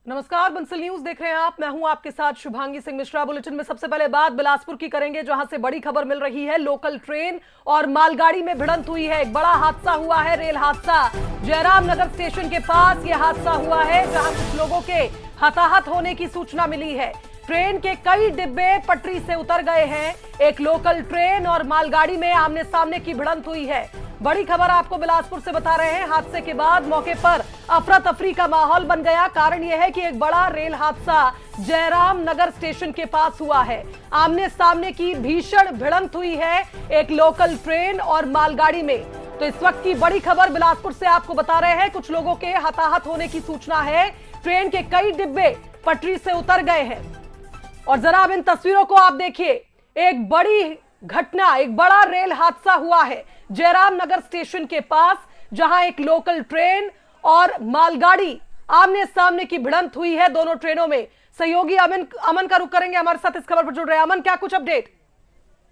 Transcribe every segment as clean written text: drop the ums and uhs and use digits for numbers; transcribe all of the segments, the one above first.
नमस्कार, बंसल न्यूज देख रहे हैं आप। मैं हूं आपके साथ शुभांगी सिंह मिश्रा। बुलेटिन में सबसे पहले बात बिलासपुर की करेंगे, जहां से बड़ी खबर मिल रही है। लोकल ट्रेन और मालगाड़ी में भिड़ंत हुई है। एक बड़ा हादसा हुआ है, रेल हादसा। जयराम नगर स्टेशन के पास यह हादसा हुआ है, जहां कुछ लोगों के हताहत होने की सूचना मिली है। ट्रेन के कई डिब्बे पटरी से उतर गए हैं। एक लोकल ट्रेन और मालगाड़ी में आमने सामने की भिड़ंत हुई है। बड़ी खबर आपको बिलासपुर से बता रहे हैं। हादसे के बाद मौके पर अफरा तफरी का माहौल बन गया। कारण यह है कि एक बड़ा रेल हादसा जयराम नगर स्टेशन के पास हुआ है। आमने सामने की भीषण भिड़ंत हुई है एक लोकल ट्रेन और मालगाड़ी में। तो इस वक्त की बड़ी खबर बिलासपुर से आपको बता रहे हैं। कुछ लोगों के हताहत होने की सूचना है। ट्रेन के कई डिब्बे पटरी से उतर गए हैं। और जरा अब इन तस्वीरों को आप देखिए। एक बड़ी घटना, एक बड़ा रेल हादसा हुआ है जयराम नगर स्टेशन के पास, जहां एक लोकल ट्रेन और मालगाड़ी आमने सामने की भिड़ंत हुई है। दोनों ट्रेनों में सहयोगी अमन का रुख करेंगे, हमारे साथ इस खबर पर जुड़ रहे हैं। अमन, क्या कुछ अपडेट?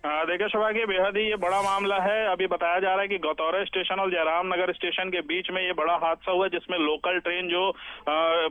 देखिए शुभांगी, बेहद ही ये बड़ा मामला है। अभी बताया जा रहा है कि गौतौरा स्टेशन और जयराम नगर स्टेशन के बीच में ये बड़ा हादसा हुआ, जिसमें लोकल ट्रेन जो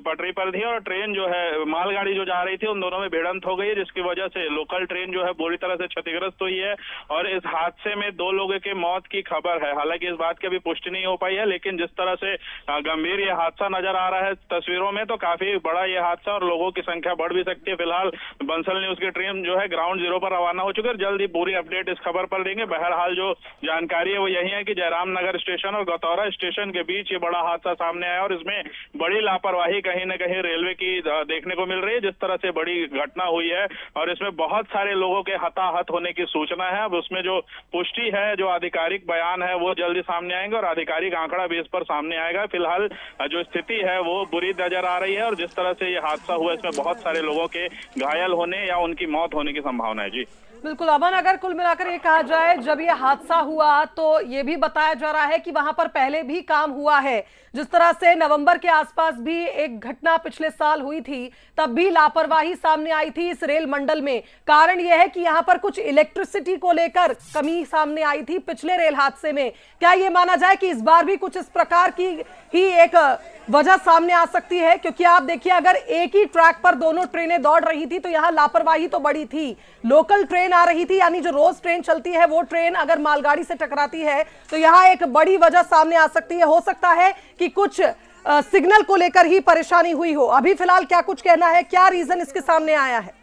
पटरी पर थी और ट्रेन जो है मालगाड़ी जो जा रही थी, उन दोनों में भिड़ंत हो गई, जिसकी वजह से लोकल ट्रेन जो है बुरी तरह से क्षतिग्रस्त हुई है। और इस हादसे में 2 लोगों के मौत की खबर है। हालांकि इस बात की अभी पुष्टि नहीं हो पाई है, लेकिन जिस तरह से गंभीर ये हादसा नजर आ रहा है तस्वीरों में, तो काफी बड़ा ये हादसा और लोगों की संख्या बढ़ भी सकती है। फिलहाल बंसल न्यूज की टीम जो है ग्राउंड जीरो पर रवाना हो चुकी है। जल्द ही पूरी अपडेट इस खबर पर देंगे। बहरहाल जो जानकारी है वो यही है कि जयराम नगर स्टेशन और गौतौरा स्टेशन के बीच ये बड़ा हादसा सामने आया और इसमें बड़ी लापरवाही कहीं न कहीं रेलवे की देखने को मिल रही है। जिस तरह से बड़ी घटना हुई है और इसमें बहुत सारे लोगों के हताहत होने की सूचना है। अब उसमें जो पुष्टि है, जो आधिकारिक बयान है, वो जल्दी सामने आएंगे और आधिकारिक आंकड़ा भी इस पर सामने आएगा। फिलहाल जो स्थिति है वो बुरी नजर आ रही है और जिस तरह से ये हादसा हुआ इसमें बहुत सारे लोगों के घायल होने या उनकी मौत होने की संभावना है। जी बिल्कुल अमन, अगर कुल मिलाकर ये कहा जाए, जब ये हादसा हुआ तो ये भी बताया जा रहा है कि वहां पर पहले भी काम हुआ है। जिस तरह से नवंबर के आसपास भी एक घटना पिछले साल हुई थी, तब भी लापरवाही सामने आई थी इस रेल मंडल में। कारण यह है कि यहां पर कुछ इलेक्ट्रिसिटी को लेकर कमी सामने आई थी पिछले रेल हादसे में। क्या ये माना जाए कि इस बार भी कुछ इस प्रकार की ही एक वजह सामने आ सकती है? क्योंकि आप देखिए, अगर एक ही ट्रैक पर दोनों ट्रेनें दौड़ रही थी तो यहाँ लापरवाही तो बड़ी थी। लोकल ट्रेन आ रही थी, यानी जो रोज ट्रेन चलती है वो ट्रेन अगर मालगाड़ी से टकराती है तो यहाँ एक बड़ी वजह सामने आ सकती है। हो सकता है कि कुछ सिग्नल को लेकर ही परेशानी हुई हो। अभी फिलहाल क्या कुछ कहना है, क्या रीजन इसके सामने आया है?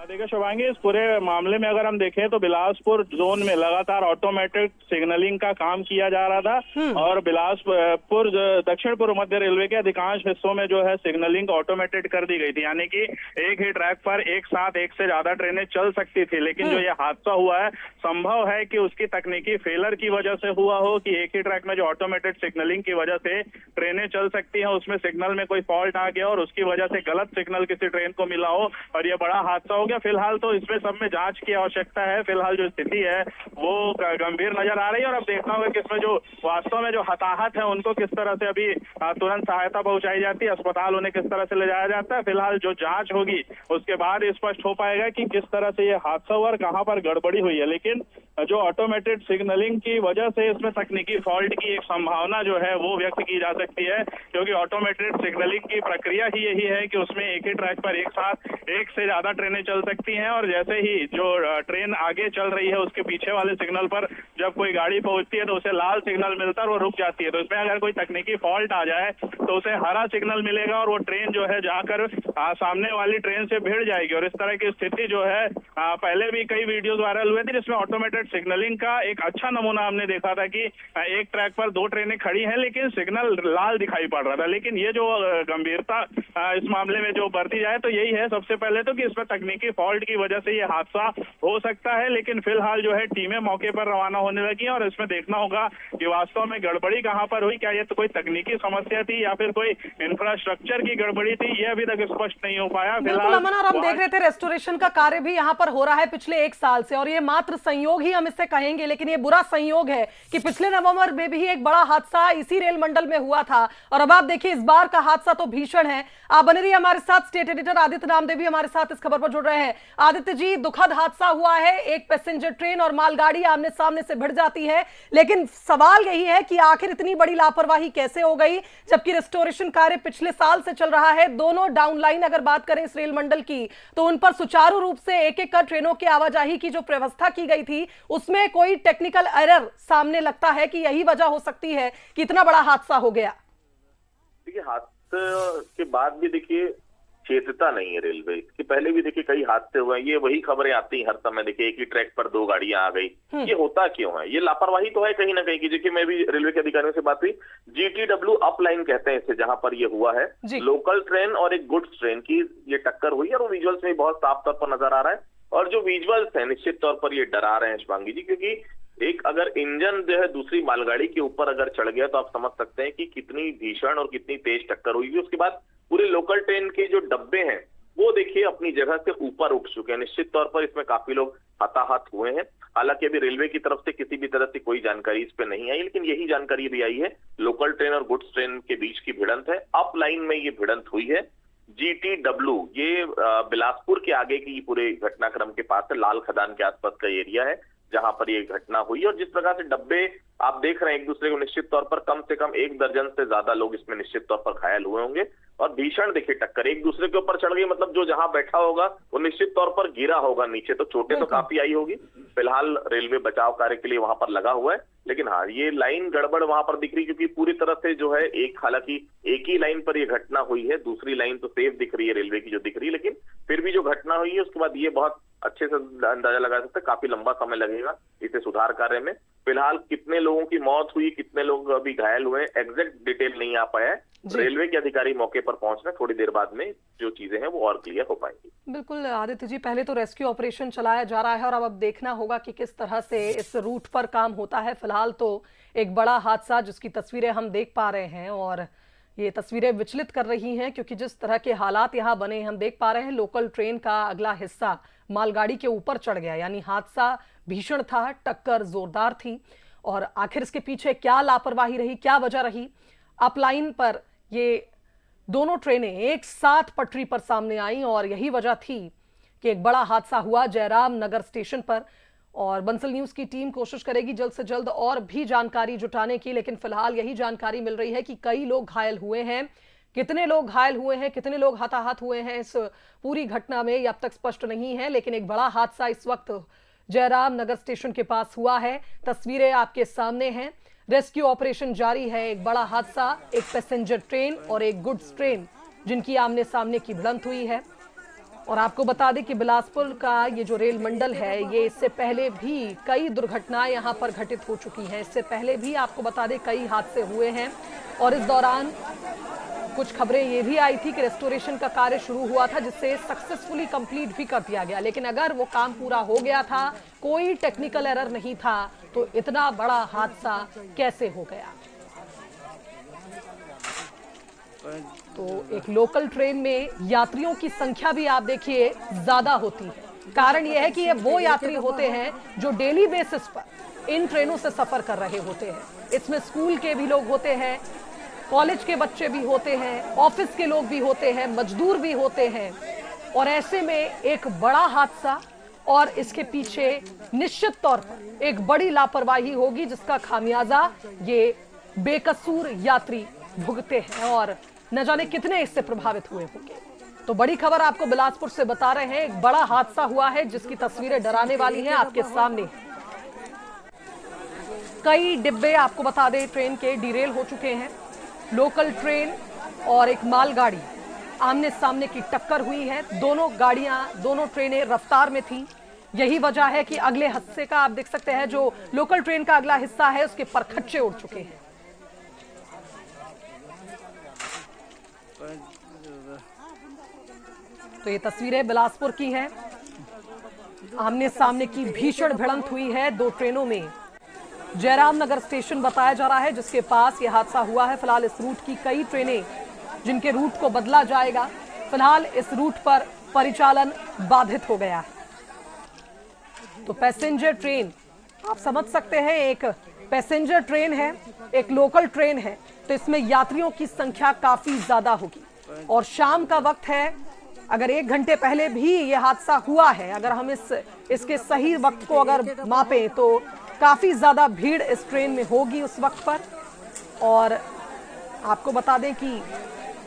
देखिए शुभांगी, इस पूरे मामले में अगर हम देखें तो बिलासपुर जोन में लगातार ऑटोमेटिक सिग्नलिंग का काम किया जा रहा था और बिलासपुर दक्षिण पूर्व मध्य रेलवे के अधिकांश हिस्सों में जो है सिग्नलिंग ऑटोमेटेड कर दी गई थी, यानी कि एक ही ट्रैक पर एक साथ एक से ज्यादा ट्रेनें चल सकती थी। लेकिन जो ये हादसा हुआ है, संभव है कि उसकी तकनीकी फेलर की वजह से हुआ हो कि एक ही ट्रैक में जो ऑटोमेटेड सिग्नलिंग की वजह से ट्रेनें चल सकती हैं, उसमें सिग्नल में कोई फॉल्ट आ गया और उसकी वजह से गलत सिग्नल किसी ट्रेन को मिला हो और ये बड़ा हादसा हो गया। फिलहाल तो इसमें सब में जांच की आवश्यकता है। फिलहाल जो स्थिति है वो गंभीर नजर आ रही है और अब देखना होगा कि इसमें जो वास्तव में जो हताहत है उनको किस तरह से अभी तुरंत सहायता पहुंचाई जाती है, अस्पताल उन्हें किस तरह से ले जाया जाता है। फिलहाल जो जांच होगी उसके बाद स्पष्ट हो पाएगा कि किस तरह से ये हादसा हुआ और कहां पर गड़बड़ी हुई है। लेकिन जो ऑटोमेटेड सिग्नलिंग की वजह से इसमें तकनीकी फॉल्ट की एक संभावना जो है वो व्यक्त की जा सकती है, क्योंकि ऑटोमेटेड सिग्नलिंग की प्रक्रिया ही यही है कि उसमें एक ही ट्रैक पर एक साथ एक से ज्यादा ट्रेनें चल सकती हैं और जैसे ही जो ट्रेन आगे चल रही है उसके पीछे वाले सिग्नल पर जब कोई गाड़ी पहुंचती है तो उसे लाल सिग्नल मिलता है और वो रुक जाती है। तो इसमें अगर कोई तकनीकी फॉल्ट आ जाए तो उसे हरा सिग्नल मिलेगा और वो ट्रेन जो है जाकर सामने वाली ट्रेन से भिड़ जाएगी। और इस तरह की स्थिति जो है पहले भी कई वीडियोस वायरल हुए थे जिसमें ऑटोमेटेड सिग्नलिंग का एक अच्छा नमूना हमने देखा था कि एक ट्रैक पर 2 ट्रेनें खड़ी हैं लेकिन सिग्नल लाल दिखाई पड़ रहा था। लेकिन ये जो गंभीरता इस मामले में जो बरती जाए तो यही है सबसे पहले तो कि इसमें तकनीकी फॉल्ट की वजह से ये हादसा हो सकता है। लेकिन फिलहाल जो है टीमें मौके पर रवाना होने लगी और इसमें देखना होगा कि वास्तव में गड़बड़ी कहां पर हुई। क्या ये तो कोई तकनीकी समस्या थी या फिर कोई इंफ्रास्ट्रक्चर की गड़बड़ी थी, ये अभी तक स्पष्ट नहीं हो पाया। बिल्कुल अमन, और हम देख रहे थे रेस्टोरेशन का कार्य भी यहाँ पर हो रहा है पिछले 1 साल से और ये मात्र संयोग ही हम इसे कहेंगे, लेकिन ये बुरा संयोग है कि पिछले नवंबर में भी एक बड़ा हादसा इसी रेल मंडल में हुआ था और अब आप देखिए इस बार का हादसा तो भीषण है। आप बने रहिए हमारे साथ, स्टेट एडिटर आदित्य नामदेव भी हमारे साथ इस खबर पर जुड़ रहे हैं। आदित्य जी, दुखद हादसा हुआ है, एक पैसेंजर ट्रेन और मालगाड़ी आमने सामने से भिड़ जाती है, लेकिन सवाल यही है कि आखिर इतनी बड़ी लापरवाही कैसे हो गई, जबकि रेस्टोरेशन कार्य पिछले साल से चल रहा है। दोनों डाउन लाइन अगर बात करें इस रेल मंडल की तो उन पर सुचारू रूप से एक एक कर ट्रेनों की आवाजाही की जो व्यवस्था की गई थी उसमें कोई टेक्निकल एरर सामने लगता है कि यही वजह हो सकती है कि इतना बड़ा हादसा हो गया। देखिए, हादसे के बाद भी देखिए चेतता नहीं है रेलवे। इसके पहले भी देखिए कई हादसे हुए हैं, ये वही खबरें आती हैं हर समय। देखिए एक ही ट्रैक पर 2 गाड़ियां आ गई, ये होता क्यों है? ये लापरवाही तो है कहीं ना कहीं की। देखिए मैं भी रेलवे के अधिकारियों से बात हुई, GTW अप लाइन कहते हैं इसे, जहां पर ये हुआ है, लोकल ट्रेन और एक गुड्स ट्रेन की ये टक्कर हुई है और वो विजुअल्स में बहुत साफ तौर पर नजर आ रहा है। और जो विजुअल्स है निश्चित तौर पर ये डरा रहे हैं शुभांगी जी, क्योंकि एक अगर इंजन जो है दूसरी मालगाड़ी के ऊपर अगर चढ़ गया तो आप समझ सकते हैं कि कितनी भीषण और कितनी तेज टक्कर हुई। उसके बाद पूरे लोकल ट्रेन के जो डब्बे हैं वो देखिए अपनी जगह से ऊपर उठ चुके हैं। निश्चित तौर पर इसमें काफी लोग हताहत हुए हैं। हालांकि अभी रेलवे की तरफ से किसी भी तरह से कोई जानकारी इस पे नहीं आई, लेकिन यही जानकारी भी आई है लोकल ट्रेन और गुड्स ट्रेन के बीच की भिड़ंत है। अप लाइन में ये भिड़ंत हुई है। GTW ये बिलासपुर के आगे की पूरे घटनाक्रम के पास है, लाल खदान के आसपास का एरिया है जहां पर ये घटना हुई। और जिस प्रकार से डब्बे आप देख रहे हैं एक दूसरे को, निश्चित तौर पर कम से कम 1 दर्जन से ज्यादा लोग इसमें निश्चित तौर पर घायल हुए होंगे। और भीषण देखिए टक्कर एक दूसरे के ऊपर चढ़ गई, मतलब जो जहां बैठा होगा वो निश्चित तौर पर गिरा होगा नीचे, तो चोटें तो काफी आई होगी। फिलहाल रेलवे बचाव कार्य के लिए वहां पर लगा हुआ है, लेकिन हाँ ये लाइन गड़बड़ वहां पर दिख रही, क्योंकि पूरी तरह से जो है हालांकि एक ही लाइन पर ये घटना हुई है, दूसरी लाइन तो सेफ दिख रही है रेलवे की जो दिख रही है, लेकिन फिर भी जो घटना हुई है उसके बाद ये बहुत अच्छे से अंदाजा लगा सकते हैं काफी लंबा समय लगेगा इसे सुधार कार्य में। फिलहाल कितने लोगों की मौत हुई, कितने लोग अभी घायल हुए, एग्जैक्ट डिटेल नहीं आ पाया है। रेलवे के अधिकारी मौके पर पहुंचना, थोड़ी देर बाद में जो चीजें हैं वो और क्लियर हो पाएंगी। बिल्कुल आदित्य जी, पहले तो रेस्क्यू ऑपरेशन चलाया जा रहा है और अब देखना होगा कि किस तरह से इस रूट पर काम होता है। फिलहाल तो एक बड़ा हादसा जिसकी तस्वीरें हम देख पा रहे हैं और ये तस्वीरें विचलित कर रही हैं, क्योंकि जिस तरह के हालात यहाँ बने हम देख पा रहे हैं। लोकल ट्रेन का अगला हिस्सा मालगाड़ी के ऊपर चढ़ गया, यानी हादसा भीषण था, टक्कर जोरदार थी। और आखिर इसके पीछे क्या लापरवाही रही, क्या वजह रही? अपलाइन पर ये दोनों ट्रेनें एक साथ पटरी पर सामने आई और यही वजह थी कि एक बड़ा हादसा हुआ जयराम नगर स्टेशन पर। और बंसल न्यूज की टीम कोशिश करेगी जल्द से जल्द और भी जानकारी जुटाने की, लेकिन फिलहाल यही जानकारी मिल रही है कि कई लोग घायल हुए हैं। कितने लोग घायल हुए हैं, कितने लोग हताहत हुए हैं इस पूरी घटना में, ये अब तक स्पष्ट नहीं है। लेकिन एक बड़ा हादसा इस वक्त जयराम नगर स्टेशन के पास हुआ है, तस्वीरें आपके सामने हैं। रेस्क्यू ऑपरेशन जारी है। एक बड़ा हादसा, एक पैसेंजर ट्रेन और एक गुड्स ट्रेन जिनकी आमने सामने की भिड़ंत हुई है। और आपको बता दें कि बिलासपुर का ये जो रेल मंडल है, ये इससे पहले भी कई दुर्घटनाएं यहाँ पर घटित हो चुकी हैं। इससे पहले भी आपको बता दें कई हादसे हुए हैं और इस दौरान कुछ खबरें ये भी आई थी कि रेस्टोरेशन का कार्य शुरू हुआ था जिससे सक्सेसफुली कंप्लीट भी कर दिया गया, लेकिन अगर वो काम पूरा हो गया था, कोई टेक्निकल एरर नहीं था, तो इतना बड़ा हादसा कैसे हो गया? तो एक लोकल ट्रेन में यात्रियों की संख्या भी आप देखिए ज्यादा होती है। कारण यह है कि ये वो यात्री होते हैं जो डेली बेसिस पर इन ट्रेनों से सफर कर रहे होते हैं। इसमें स्कूल के भी लोग होते हैं, कॉलेज के बच्चे भी होते हैं, ऑफिस के लोग भी होते हैं, मजदूर भी होते हैं। और ऐसे में एक बड़ा हादसा और इसके पीछे निश्चित तौर पर एक बड़ी लापरवाही होगी जिसका खामियाजा ये बेकसूर यात्री भुगते हैं और न जाने कितने इससे प्रभावित हुए होंगे। तो बड़ी खबर आपको बिलासपुर से बता रहे हैं, एक बड़ा हादसा हुआ है जिसकी तस्वीरें डराने वाली हैं आपके सामने। कई डिब्बे आपको बता दें ट्रेन के डिरेल हो चुके हैं। लोकल ट्रेन और एक मालगाड़ी आमने सामने की टक्कर हुई है। दोनों गाड़ियां, दोनों ट्रेनें रफ्तार में थी। यही वजह है कि अगले हिस्से का आप देख सकते हैं, जो लोकल ट्रेन का अगला हिस्सा है उसके परखच्चे उड़ चुके हैं। तो ये तस्वीरें बिलासपुर की हैं। आमने सामने की भीषण भिड़ंत हुई है दो ट्रेनों में। जयराम नगर स्टेशन बताया जा रहा है जिसके पास यह हादसा हुआ है। फिलहाल इस रूट की कई ट्रेनें जिनके रूट को बदला जाएगा, फिलहाल इस रूट पर परिचालन बाधित हो गया है। तो पैसेंजर ट्रेन आप समझ सकते हैं, एक पैसेंजर ट्रेन है, एक लोकल ट्रेन है, तो इसमें यात्रियों की संख्या काफी ज्यादा होगी और शाम का वक्त है। अगर 1 घंटे पहले भी ये हादसा हुआ है, अगर हम इसके सही वक्त को अगर मापें तो काफी ज्यादा भीड़ इस ट्रेन में होगी उस वक्त पर। और आपको बता दें कि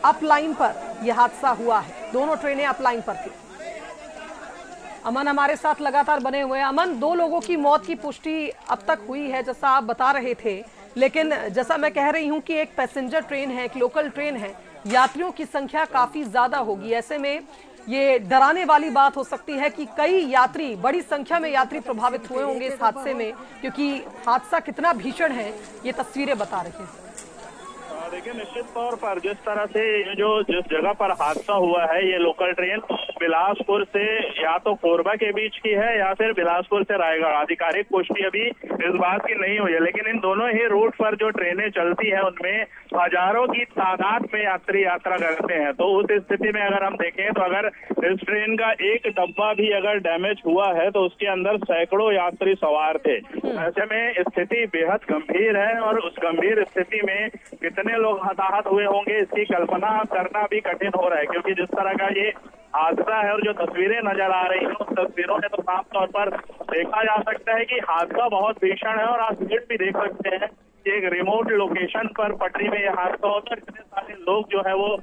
अप लाइन पर यह हादसा हुआ है, दोनों ट्रेनें अप लाइन पर थी। अमन हमारे साथ लगातार बने हुए हैं। अमन, 2 लोगों की मौत की पुष्टि अब तक हुई है जैसा आप बता रहे थे, लेकिन जैसा मैं कह रही हूं कि एक पैसेंजर ट्रेन है, एक लोकल ट्रेन है, यात्रियों की संख्या काफी ज्यादा होगी। ऐसे में ये डराने वाली बात हो सकती है कि कई यात्री, बड़ी संख्या में यात्री प्रभावित हुए होंगे इस हादसे में, क्योंकि हादसा कितना भीषण है ये तस्वीरें बता रही हैं। देखिए, निश्चित तौर पर जिस तरह से जिस जगह पर हादसा हुआ है, ये लोकल ट्रेन बिलासपुर से या तो कोरबा के बीच की है या फिर बिलासपुर से रायगढ़। आधिकारिक पुष्टि अभी इस बात की नहीं हुई है, लेकिन इन दोनों ही रूट पर जो ट्रेनें चलती है उनमें हजारों की तादाद में यात्री यात्रा करते हैं। तो उस स्थिति में अगर हम देखें तो अगर इस ट्रेन का एक डब्बा भी अगर डैमेज हुआ है तो उसके अंदर सैकड़ों यात्री सवार थे। ऐसे में स्थिति बेहद गंभीर है और उस गंभीर स्थिति में कितने लोग हताहत हुए होंगे इसकी कल्पना करना भी कठिन हो रहा है, क्योंकि जिस तरह का ये हादसा है और जो तस्वीरें नजर आ रही हैं उन तस्वीरों में तो साफ तौर पर देखा जा सकता है कि हादसा बहुत भीषण है। और आप भीड़ भी देख सकते हैं कि एक रिमोट लोकेशन पर पटरी में यह हादसा होता है। इतने सारे लोग जो है वो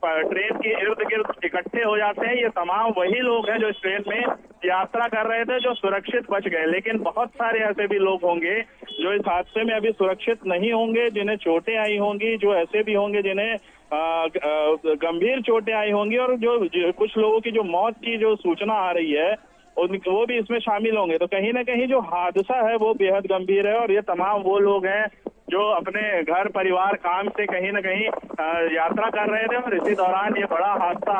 ट्रेन के इर्द गिर्द इकट्ठे हो जाते हैं। ये तमाम वही लोग हैं जो इस ट्रेन में यात्रा कर रहे थे, जो सुरक्षित बच गए, लेकिन बहुत सारे ऐसे भी लोग होंगे जो इस हादसे में अभी सुरक्षित नहीं होंगे, जिन्हें चोटें आई होंगी, जो ऐसे भी होंगे जिन्हें गंभीर चोटें आई होंगी, और जो कुछ लोगों की जो मौत की जो सूचना आ रही है वो भी इसमें शामिल होंगे। तो कहीं ना कहीं जो हादसा है वो बेहद गंभीर है और ये तमाम वो लोग हैं जो अपने घर परिवार काम से कहीं ना कहीं यात्रा कर रहे थे और इसी दौरान ये बड़ा हादसा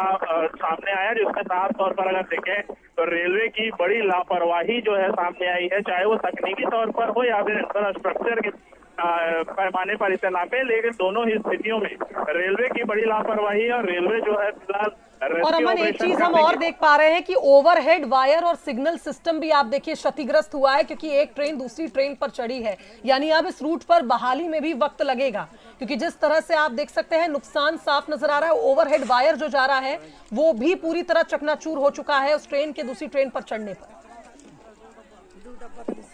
सामने आया, जिसमें साफ तौर पर अगर देखें तो रेलवे की बड़ी लापरवाही जो है सामने आई है, चाहे वो तकनीकी तौर पर हो या फिर इंफ्रास्ट्रक्चर के पैमाने पर इसे नापे, लेकिन दोनों ही स्थितियों में रेलवे की बड़ी लापरवाही है और रेलवे जो है फिलहाल। और अमन, एक चीज हम और देख पा रहे हैं कि ओवरहेड वायर और सिग्नल सिस्टम भी आप देखिए क्षतिग्रस्त हुआ है, क्योंकि एक ट्रेन दूसरी ट्रेन पर चढ़ी है। यानी अब इस रूट पर बहाली में भी वक्त लगेगा, क्योंकि जिस तरह से आप देख सकते हैं नुकसान साफ नजर आ रहा है। ओवरहेड वायर जो जा रहा है वो भी पूरी तरह चकनाचूर हो चुका है उस ट्रेन के दूसरी ट्रेन पर चढ़ने पर।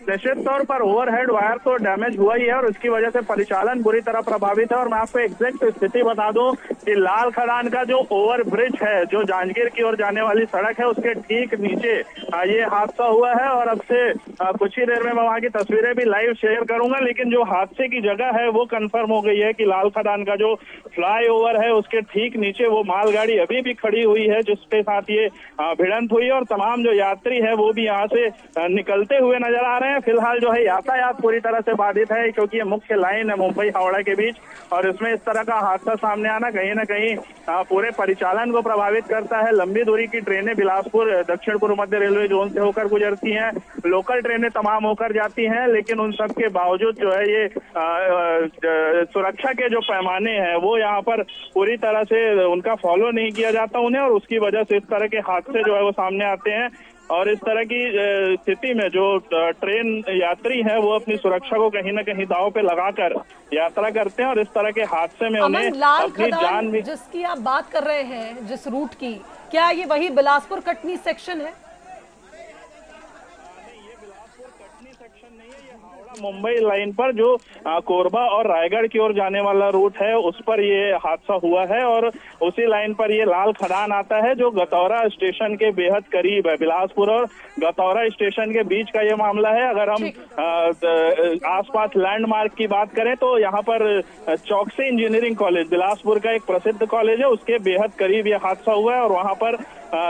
निश्चित तौर पर ओवरहेड वायर तो डैमेज हुआ ही है और उसकी वजह से परिचालन बुरी तरह प्रभावित है। और मैं आपको एग्जैक्ट स्थिति बता दूं कि लाल खदान का जो ओवर ब्रिज है, जो जांजगीर की ओर जाने वाली सड़क है, उसके ठीक नीचे ये हादसा हुआ है। और अब से कुछ ही देर में मैं वहां की तस्वीरें भी लाइव शेयर करूंगा, लेकिन जो हादसे की जगह है वो कंफर्म हो गई है कि लाल खदान का जो फ्लाईओवर है उसके ठीक नीचे वो मालगाड़ी अभी भी खड़ी हुई है जिसके साथ ये भिड़ंत हुई, और तमाम जो यात्री है वो भी यहाँ से निकलते हुए नजर आ रहे हैं। फिलहाल जो है यातायात पूरी तरह से बाधित है, क्योंकि ये मुख्य लाइन है मुंबई हावड़ा के बीच, और इसमें इस तरह का हादसा सामने आना कहीं ना कहीं पूरे परिचालन को प्रभावित करता है। लंबी दूरी की ट्रेनें बिलासपुर दक्षिण पूर्व मध्य रेलवे जोन से होकर गुजरती हैं, लोकल ट्रेनें तमाम होकर जाती हैं, लेकिन उन सब के बावजूद जो है ये सुरक्षा के जो पैमाने हैं वो यहाँ पर पूरी तरह से उनका फॉलो नहीं किया जाता उन्हें, और उसकी वजह से इस तरह के हादसे जो है वो सामने आते हैं। और इस तरह की स्थिति में जो ट्रेन यात्री है वो अपनी सुरक्षा को कहीं ना कहीं दांव पे लगाकर यात्रा करते हैं, और इस तरह के हादसे में उन्हें अपनी जान भी। जिसकी आप बात कर रहे हैं, जिस रूट की, क्या ये वही बिलासपुर कटनी सेक्शन है? मुंबई लाइन पर जो कोरबा और रायगढ़ की ओर जाने वाला रूट है उस पर ये हादसा हुआ है, और उसी लाइन पर ये लाल खदान आता है जो गतौरा स्टेशन के बेहद करीब है। बिलासपुर और गतौरा स्टेशन के बीच का ये मामला है। अगर हम आसपास लैंडमार्क की बात करें तो यहाँ पर चौकसी इंजीनियरिंग कॉलेज बिलासपुर का एक प्रसिद्ध कॉलेज है, उसके बेहद करीब ये हादसा हुआ है, और वहाँ पर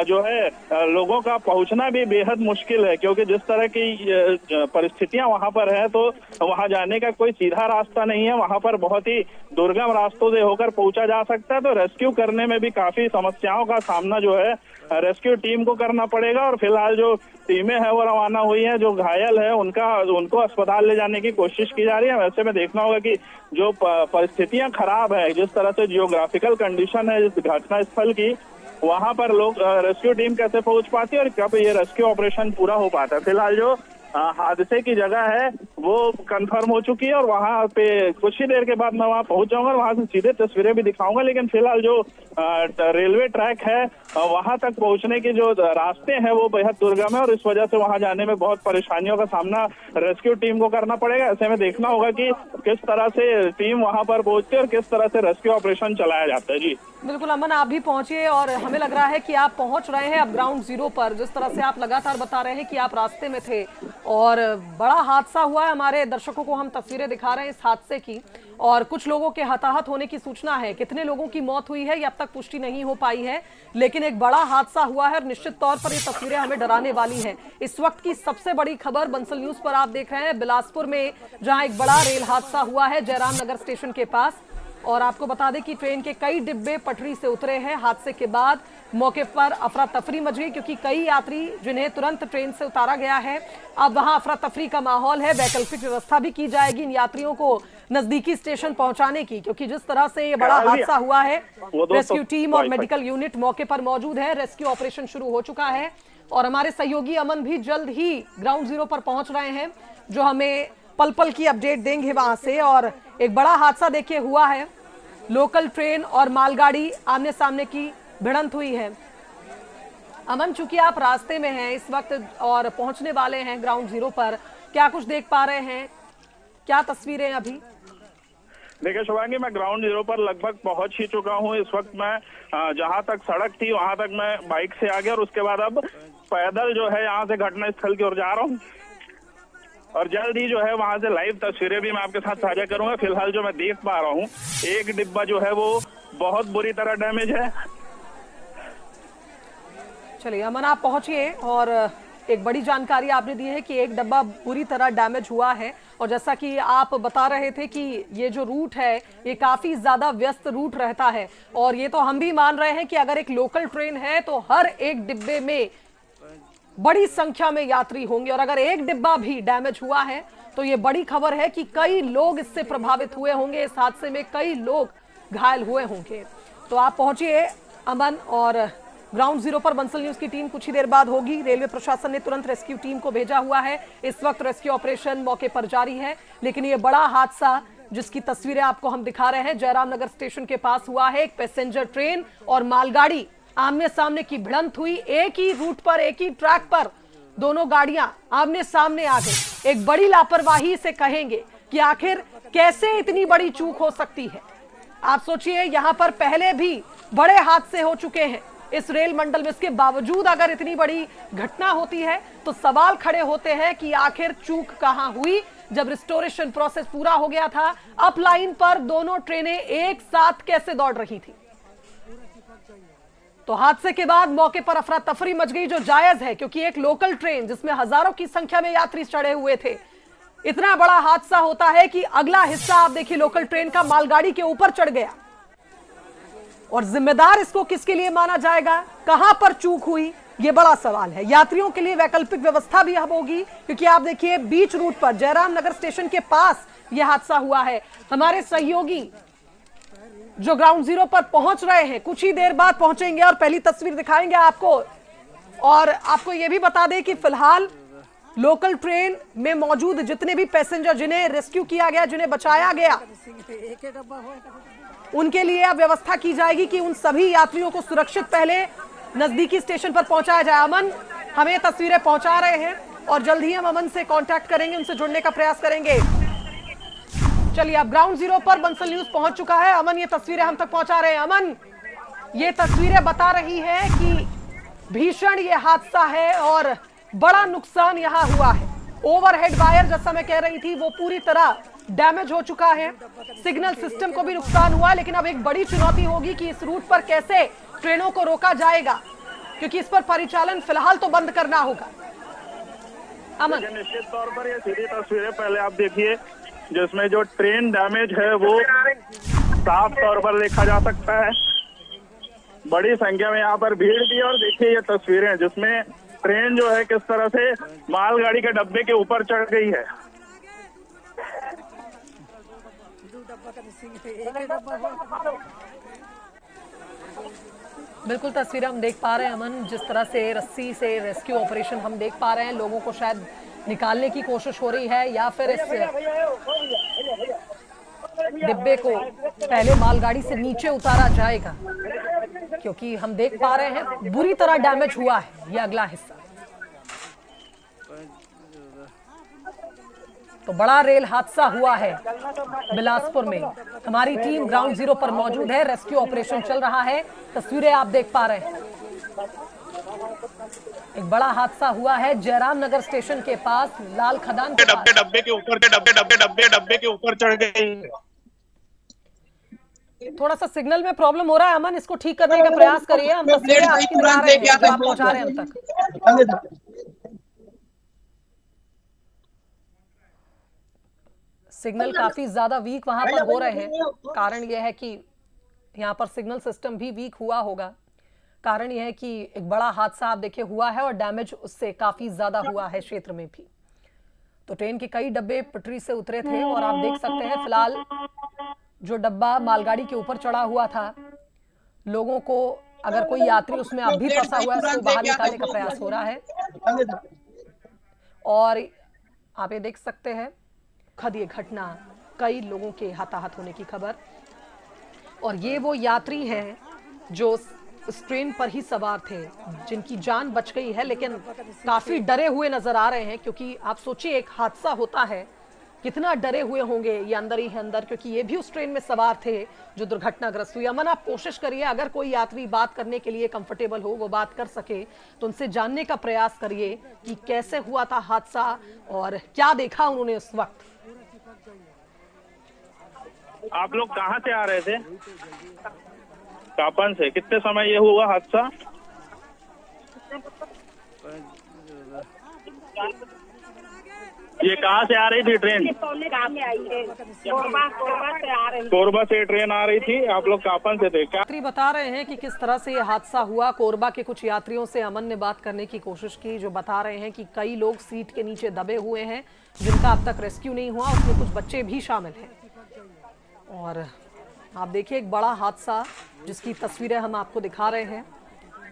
जो है लोगों का पहुंचना भी बेहद मुश्किल है, क्योंकि जिस तरह की परिस्थितियां वहां पर है तो वहां जाने का कोई सीधा रास्ता नहीं है। वहां पर बहुत ही दुर्गम रास्तों से होकर पहुंचा जा सकता है, तो रेस्क्यू करने में भी काफी समस्याओं का सामना जो है रेस्क्यू टीम को करना पड़ेगा। और फिलहाल जो टीमें हैं वो रवाना हुई हैं, जो घायल है उनको अस्पताल ले जाने की कोशिश की जा रही है। वैसे में देखना होगा कि जो परिस्थितियां खराब है, जिस तरह से जियोग्राफिकल कंडीशन है इस घटना स्थल की, वहां पर लोग रेस्क्यू टीम कैसे पहुंच पाती है और कब ये रेस्क्यू ऑपरेशन पूरा हो पाता है। फिलहाल जो हादसे की जगह है वो कंफर्म हो चुकी है और वहां पे कुछ ही देर के बाद मैं वहां पहुंच जाऊंगा और वहां से सीधे तस्वीरें भी दिखाऊंगा। लेकिन फिलहाल जो रेलवे ट्रैक है वहां तक पहुंचने के जो रास्ते हैं वो बेहद दुर्गम है और इस वजह से वहां जाने में बहुत परेशानियों का सामना रेस्क्यू टीम को करना पड़ेगा। ऐसे में देखना होगा कि किस तरह से टीम वहां पर पहुंचती है और किस तरह से रेस्क्यू ऑपरेशन चलाया जाता है। जी बिल्कुल अमन, आप भी पहुंचिए और हमें लग रहा है कि आप पहुंच रहे हैं अब ग्राउंड जीरो पर। जिस तरह से आप लगातार बता रहे हैं कि आप रास्ते में थे और बड़ा हादसा हुआ है, हमारे दर्शकों को हम तस्वीरें दिखा रहे हैं इस हादसे की और कुछ लोगों के हताहत होने की सूचना है। कितने लोगों की मौत हुई है ये अब तक पुष्टि नहीं हो पाई है, लेकिन एक बड़ा हादसा हुआ है और निश्चित तौर पर ये तस्वीरें हमें डराने वाली हैं। इस वक्त की सबसे बड़ी खबर बंसल न्यूज पर आप देख रहे हैं बिलासपुर में, जहां एक बड़ा रेल हादसा हुआ है जयराम नगर स्टेशन के पास। और आपको बता दें कि ट्रेन के कई डिब्बे पटरी से उतरे हैं। हादसे के बाद मौके पर अफरा तफरी मच गई क्योंकि कई यात्री जिन्हें तुरंत ट्रेन से उतारा गया है, अब वहां अफरा तफरी का माहौल है। वैकल्पिक व्यवस्था भी की जाएगी इन यात्रियों को नजदीकी स्टेशन पहुंचाने की, क्योंकि जिस तरह से ये बड़ा हादसा हुआ है रेस्क्यू टीम और मेडिकल यूनिट मौके पर मौजूद है। रेस्क्यू ऑपरेशन शुरू हो चुका है और हमारे सहयोगी अमन भी जल्द ही ग्राउंड जीरो पर पहुंच रहे हैं, जो हमें पल पल की अपडेट देंगे वहां से। और एक बड़ा हादसा देखिए हुआ है, लोकल ट्रेन और मालगाड़ी आमने सामने की भिड़ंत हुई है। अमन, चूंकि आप रास्ते में हैं इस वक्त और पहुंचने वाले हैं ग्राउंड जीरो पर, क्या कुछ देख पा रहे हैं, क्या तस्वीरें अभी? देखिए शुभांगी, मैं ग्राउंड जीरो पर लगभग पहुंच ही चुका हूं। इस वक्त मैं जहां तक सड़क थी वहां तक मैं बाइक से आ गया और उसके बाद अब पैदल जो है यहाँ से घटना स्थल की ओर जा रहा हूँ और जल्द ही जो है वहां से लाइव तस्वीरें भी मैं आपके साथ साझा करूंगा। फिलहाल जो मैं देख पा रहा हूँ, एक डिब्बा जो है वो बहुत बुरी तरह डैमेज है। चलिए अमन, आप पहुंचिए और एक बड़ी जानकारी आपने दी है कि एक डब्बा बुरी तरह डैमेज हुआ है। और जैसा कि आप बता रहे थे कि ये जो रूट है ये काफी ज्यादा व्यस्त रूट रहता है और ये तो हम भी मान रहे हैं कि अगर एक लोकल ट्रेन है तो हर एक डिब्बे में बड़ी संख्या में यात्री होंगे और अगर एक डिब्बा भी डैमेज हुआ है तो ये बड़ी खबर है कि कई लोग इससे प्रभावित हुए होंगे, इस हादसे में कई लोग घायल हुए होंगे। तो आप पहुंचिए अमन और ग्राउंड जीरो पर बंसल न्यूज की टीम कुछ ही देर बाद होगी। रेलवे प्रशासन ने तुरंत रेस्क्यू टीम को भेजा हुआ है। इस वक्त रेस्क्यू ऑपरेशन मौके पर जारी है, लेकिन ये बड़ा हादसा जिसकी तस्वीरें आपको हम दिखा रहे हैं जयराम नगर स्टेशन के पास हुआ है। एक पैसेंजर ट्रेन और मालगाड़ी आमने सामने की भिड़ंत हुई। एक ही रूट पर, एक ही ट्रैक पर दोनों गाड़ियां आमने सामने आ गई। एक बड़ी लापरवाही से कहेंगे कि आखिर कैसे इतनी बड़ी चूक हो सकती है। आप सोचिए, यहां पर पहले भी बड़े हादसे हो चुके हैं इस रेल मंडल में, इसके बावजूद अगर इतनी बड़ी घटना होती है तो सवाल खड़े होते हैं कि आखिर चूक कहां हुई। जब रिस्टोरेशन प्रोसेस पूरा हो गया था, अप लाइन पर दोनों ट्रेनें एक साथ कैसे दौड़ रही थी। तो हादसे के बाद मौके पर अफरा तफरी मच गई, जो जायज है क्योंकि एक लोकल ट्रेन जिसमें हजारों की संख्या में यात्री चढ़े हुए थे, इतना बड़ा हादसा होता है कि अगला हिस्सा आप देखिए लोकल ट्रेन का मालगाड़ी के ऊपर चढ़ गया और जिम्मेदार इसको किसके लिए माना जाएगा, कहां पर चूक हुई, यह बड़ा सवाल है। यात्रियों के लिए वैकल्पिक व्यवस्था भी अब होगी क्योंकि आप देखिए बीच रूट पर जयराम नगर स्टेशन के पास यह हादसा हुआ है। हमारे सहयोगी जो ग्राउंड जीरो पर पहुंच रहे हैं कुछ ही देर बाद पहुंचेंगे और पहली तस्वीर दिखाएंगे आपको। और आपको यह भी बता दें कि फिलहाल लोकल ट्रेन में मौजूद जितने भी पैसेंजर जिन्हें रेस्क्यू किया गया, जिन्हें बचाया गया, उनके लिए अब व्यवस्था की जाएगी कि उन सभी यात्रियों को सुरक्षित पहले नजदीकी स्टेशन पर पहुंचाया जाए। अमन हमें तस्वीरें पहुंचा रहे हैं और जल्द ही हम अमन से कांटेक्ट करेंगे, उनसे जुड़ने का प्रयास करेंगे। चलिए, अब ग्राउंड जीरो पर बंसल न्यूज पहुंच चुका है। अमन ये तस्वीरें हम तक पहुंचा रहे हैं। अमन, ये तस्वीरें बता रही है कि भीषण ये हादसा है और बड़ा नुकसान यहां हुआ है। ओवरहेड वायर, जैसा मैं कह रही थी, वो पूरी तरह डैमेज हो चुका है। सिग्नल सिस्टम को भी नुकसान हुआ, लेकिन अब एक बड़ी चुनौती होगी कि इस रूट पर कैसे ट्रेनों को रोका जाएगा, क्योंकि इस पर परिचालन फिलहाल तो बंद करना होगा। अमन, निश्चित तौर पर ये सीधी तस्वीरें पहले आप देखिए जिसमें जो ट्रेन डैमेज है वो साफ तौर पर देखा जा सकता है। बड़ी संख्या में यहाँ पर भीड़ भी, और देखिए ये तस्वीरें जिसमें ट्रेन जो है किस तरह से मालगाड़ी के डब्बे के ऊपर चढ़ गई है। बिल्कुल तस्वीरें हम देख पा रहे हैं अमन, जिस तरह से रस्सी से रेस्क्यू ऑपरेशन हम देख पा रहे हैं। लोगों को शायद निकालने की कोशिश हो रही है या फिर इस डिब्बे को पहले मालगाड़ी से नीचे उतारा जाएगा, क्योंकि हम देख पा रहे हैं बुरी तरह डैमेज हुआ है ये अगला हिस्सा। तो बड़ा रेल हादसा हुआ है बिलासपुर में। हमारी टीम ग्राउंड जीरो पर मौजूद है, रेस्क्यू ऑपरेशन चल रहा है। तस्वीरें आप देख पा रहे हैं। एक बड़ा हादसा हुआ है जयराम नगर स्टेशन के पास, लाल खदान के पास। डब्बे के ऊपर चढ़ गई। थोड़ा सा सिग्नल में प्रॉब्लम हो रहा है अमन, इसको ठीक करने का प्रयास करिए। हम तस्वीरें आपकी दिखा रहे हैं जो आप पहुंचा रहे हैं हम तक। सिग्नल काफी ज्यादा वीक वहां पर हो रहे हैं। कारण यह है कि यहाँ पर सिग्नल सिस्टम भी वीक हुआ होगा। कारण यह है कि एक बड़ा हादसा आप देखिए हुआ है और डैमेज उससे काफी ज्यादा हुआ है क्षेत्र में भी। तो ट्रेन के कई डब्बे पटरी से उतरे थे और आप देख सकते हैं फिलहाल जो डब्बा मालगाड़ी के ऊपर चढ़ा हुआ था, लोगों को अगर कोई यात्री उसमें अब भी फंसा हुआ है उसको बाहर निकालने का प्रयास हो रहा है। और आप ये देख सकते हैं दुखद ये घटना, कई लोगों के हताहत होने की खबर। और ये वो यात्री हैं जो इस ट्रेन पर ही सवार थे, जिनकी जान बच गई है, लेकिन काफी डरे हुए नजर आ रहे हैं। क्योंकि आप सोचिए एक हादसा होता है, कितना डरे हुए होंगे ये अंदर ही है अंदर, क्योंकि ये भी उस ट्रेन में सवार थे जो दुर्घटनाग्रस्त हुई। अमन, आप कोशिश करिए अगर कोई यात्री बात करने के लिए कंफर्टेबल हो, वो बात कर सके तो उनसे जानने का प्रयास करिए कि कैसे हुआ था हादसा और क्या देखा उन्होंने उस वक्त। आप लोग कहाँ से आ रहे थे? कापन से। कितने समय ये हुआ हादसा? ये कहाँ से आ रही थी ट्रेन? कोरबा से ट्रेन आ रही थी, आप लोग कापन से थे। यात्री बता रहे हैं कि किस तरह से ये हादसा हुआ। कोरबा के कुछ यात्रियों से अमन ने बात करने की कोशिश की, जो बता रहे हैं कि कई लोग सीट के नीचे दबे हुए हैं जिनका अब तक रेस्क्यू नहीं हुआ, उसमें कुछ बच्चे भी शामिल हैं। और आप देखिए एक बड़ा हादसा जिसकी तस्वीरें हम आपको दिखा रहे हैं।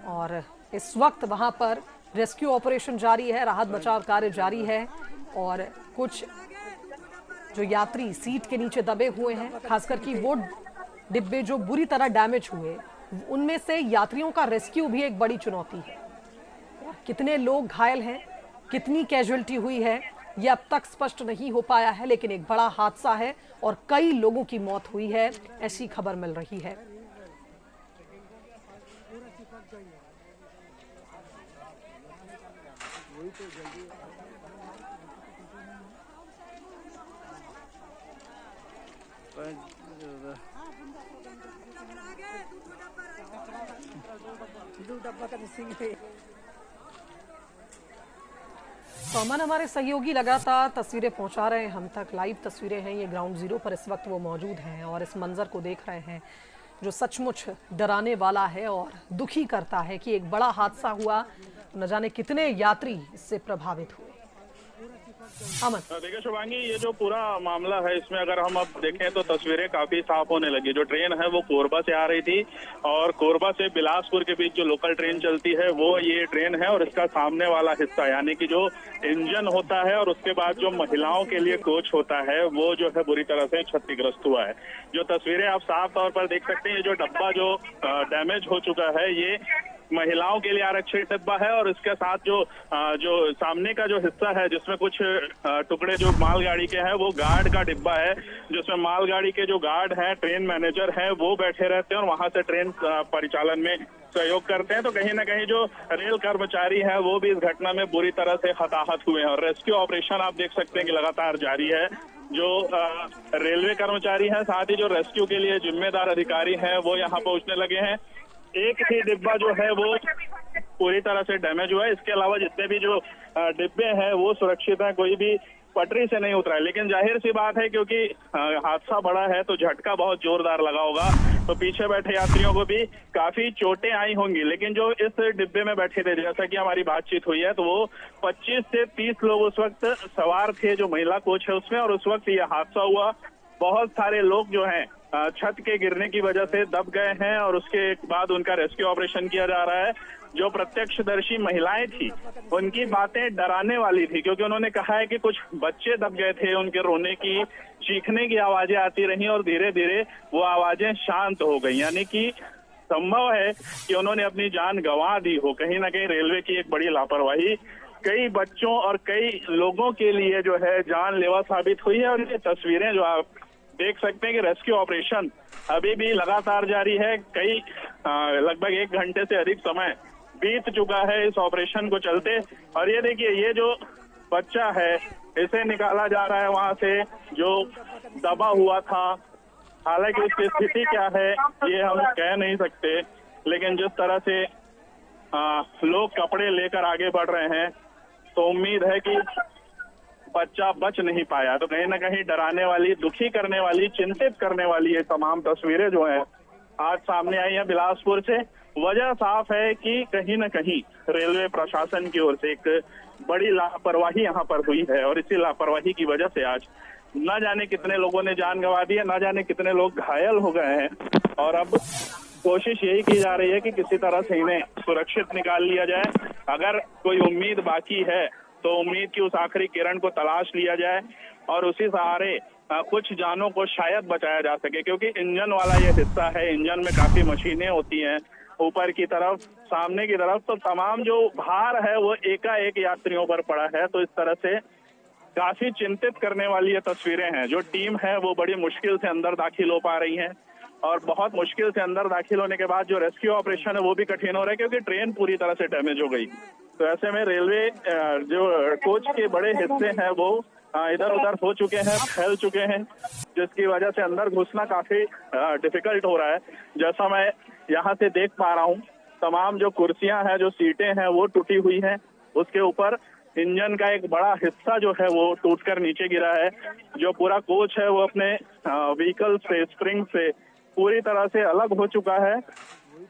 और इस वक्त वहां पर रेस्क्यू ऑपरेशन जारी है, राहत बचाव कार्य जारी है। और कुछ जो यात्री सीट के नीचे दबे हुए हैं, खासकर कि वो डिब्बे जो बुरी तरह डैमेज हुए, उनमें से यात्रियों का रेस्क्यू भी एक बड़ी चुनौती है। कितने लोग घायल हैं, कितनी कैजुअलिटी हुई है, ये अब तक स्पष्ट नहीं हो पाया है, लेकिन एक बड़ा हादसा है और कई लोगों की मौत हुई है, ऐसी खबर मिल रही है। तो अमन, हमारे सहयोगी लगातार तस्वीरें पहुंचा रहे हैं हम तक। लाइव तस्वीरें हैं, ये ग्राउंड जीरो पर इस वक्त वो मौजूद हैं और इस मंजर को देख रहे हैं जो सचमुच डराने वाला है और दुखी करता है कि एक बड़ा हादसा हुआ, न जाने कितने यात्री इससे प्रभावित हुए। अमन, देखिए शुभांगी, ये जो पूरा मामला है इसमें अगर हम अब देखें तो तस्वीरें काफी साफ होने लगी। जो ट्रेन है वो कोरबा से आ रही थी और कोरबा से बिलासपुर के बीच जो लोकल ट्रेन चलती है वो ये ट्रेन है। और इसका सामने वाला हिस्सा यानी कि जो इंजन होता है और उसके बाद जो महिलाओं के लिए कोच होता है वो जो है बुरी तरह से क्षतिग्रस्त हुआ है। जो तस्वीरें आप साफ तौर पर देख सकते हैं, जो डब्बा जो डैमेज हो चुका है ये महिलाओं के लिए आरक्षित डिब्बा है। और इसके साथ जो सामने का जो हिस्सा है जिसमें कुछ टुकड़े जो मालगाड़ी के हैं वो गार्ड का डिब्बा है, जिसमें मालगाड़ी के जो गार्ड हैं, ट्रेन मैनेजर हैं, वो बैठे रहते हैं और वहां से ट्रेन परिचालन में सहयोग करते हैं। तो कहीं ना कहीं जो रेल कर्मचारी हैं वो भी इस घटना में बुरी तरह से हताहत हुए हैं। और रेस्क्यू ऑपरेशन आप देख सकते हैं कि लगातार जारी है। जो रेलवे कर्मचारी हैं, साथ ही जो रेस्क्यू के लिए जिम्मेदार अधिकारी हैं वो यहाँ पहुंचने लगे हैं। एक ही डिब्बा जो है वो पूरी तरह से डैमेज हुआ है। इसके अलावा जितने भी जो डिब्बे हैं वो सुरक्षित हैं, कोई भी पटरी से नहीं उतरा है। लेकिन जाहिर सी बात है क्योंकि हादसा बड़ा है तो झटका बहुत जोरदार लगा होगा, तो पीछे बैठे यात्रियों को भी काफी चोटें आई होंगी। लेकिन जो इस डिब्बे में बैठे थे, जैसा कि हमारी बातचीत हुई है, तो वो 25 से 30 लोग उस वक्त सवार थे, जो महिला कोच है उसमें। और उस वक्त ये हादसा हुआ, बहुत सारे लोग जो हैं छत के गिरने की वजह से दब गए हैं और उसके बाद उनका रेस्क्यू ऑपरेशन किया जा रहा है। जो प्रत्यक्षदर्शी महिलाएं थी उनकी बातें डराने वाली थी, क्योंकि उन्होंने कहा है कि कुछ बच्चे दब गए थे, उनके रोने की चीखने की आवाजें आती रही और धीरे धीरे वो आवाजें शांत हो गई। यानी कि संभव है कि उन्होंने अपनी जान गंवा दी हो। कहीं ना कहीं रेलवे की एक बड़ी लापरवाही कई बच्चों और कई लोगों के लिए जो है जानलेवा साबित हुई है। और ये तस्वीरें जो आप देख सकते हैं कि रेस्क्यू ऑपरेशन अभी भी लगातार जारी है। कई लगभग 1 घंटे से अधिक समय बीत चुका है इस ऑपरेशन को चलते। और ये देखिए, ये जो बच्चा है इसे निकाला जा रहा है वहां से जो दबा हुआ था। हालांकि उसकी स्थिति क्या है ये हम कह नहीं सकते, लेकिन जिस तरह से लोग कपड़े लेकर आगे बढ़ रहे हैं तो उम्मीद है कि बच्चा बच नहीं पाया। तो कहीं ना कहीं डराने वाली, दुखी करने वाली, चिंतित करने वाली ये तमाम तस्वीरें जो हैं आज सामने आई हैं बिलासपुर से। वजह साफ है कि कहीं ना कहीं रेलवे प्रशासन की ओर से एक बड़ी लापरवाही यहाँ पर हुई है और इसी लापरवाही की वजह से आज न जाने कितने लोगों ने जान गंवा दी है, न जाने कितने लोग घायल हो गए हैं। और अब कोशिश यही की जा रही है कि किसी तरह से इन्हें सुरक्षित निकाल लिया जाए। अगर कोई उम्मीद बाकी है तो उम्मीद की उस आखिरी किरण को तलाश लिया जाए और उसी सहारे कुछ जानों को शायद बचाया जा सके, क्योंकि इंजन वाला ये हिस्सा है। इंजन में काफी मशीनें होती हैं ऊपर की तरफ, सामने की तरफ, तो तमाम जो भार है वो एकाएक यात्रियों पर पड़ा है। तो इस तरह से काफी चिंतित करने वाली ये तस्वीरें हैं। जो टीम है वो बड़ी मुश्किल से अंदर दाखिल हो पा रही है और बहुत मुश्किल से अंदर दाखिल होने के बाद जो रेस्क्यू ऑपरेशन है वो भी कठिन हो रहा है, क्योंकि ट्रेन पूरी तरह से डैमेज हो गई। तो ऐसे में रेलवे जो कोच के बड़े हिस्से हैं वो इधर उधर हो चुके हैं, फैल चुके हैं, जिसकी वजह से अंदर घुसना काफी डिफिकल्ट हो रहा है। जैसा मैं यहाँ से देख पा रहा हूँ, तमाम जो कुर्सियां हैं, जो सीटें हैं वो टूटी हुई हैं। उसके ऊपर इंजन का एक बड़ा हिस्सा जो है वो टूटकर नीचे गिरा है। जो पूरा कोच है वो अपने व्हीकल से, स्प्रिंग से पूरी तरह से अलग हो चुका है।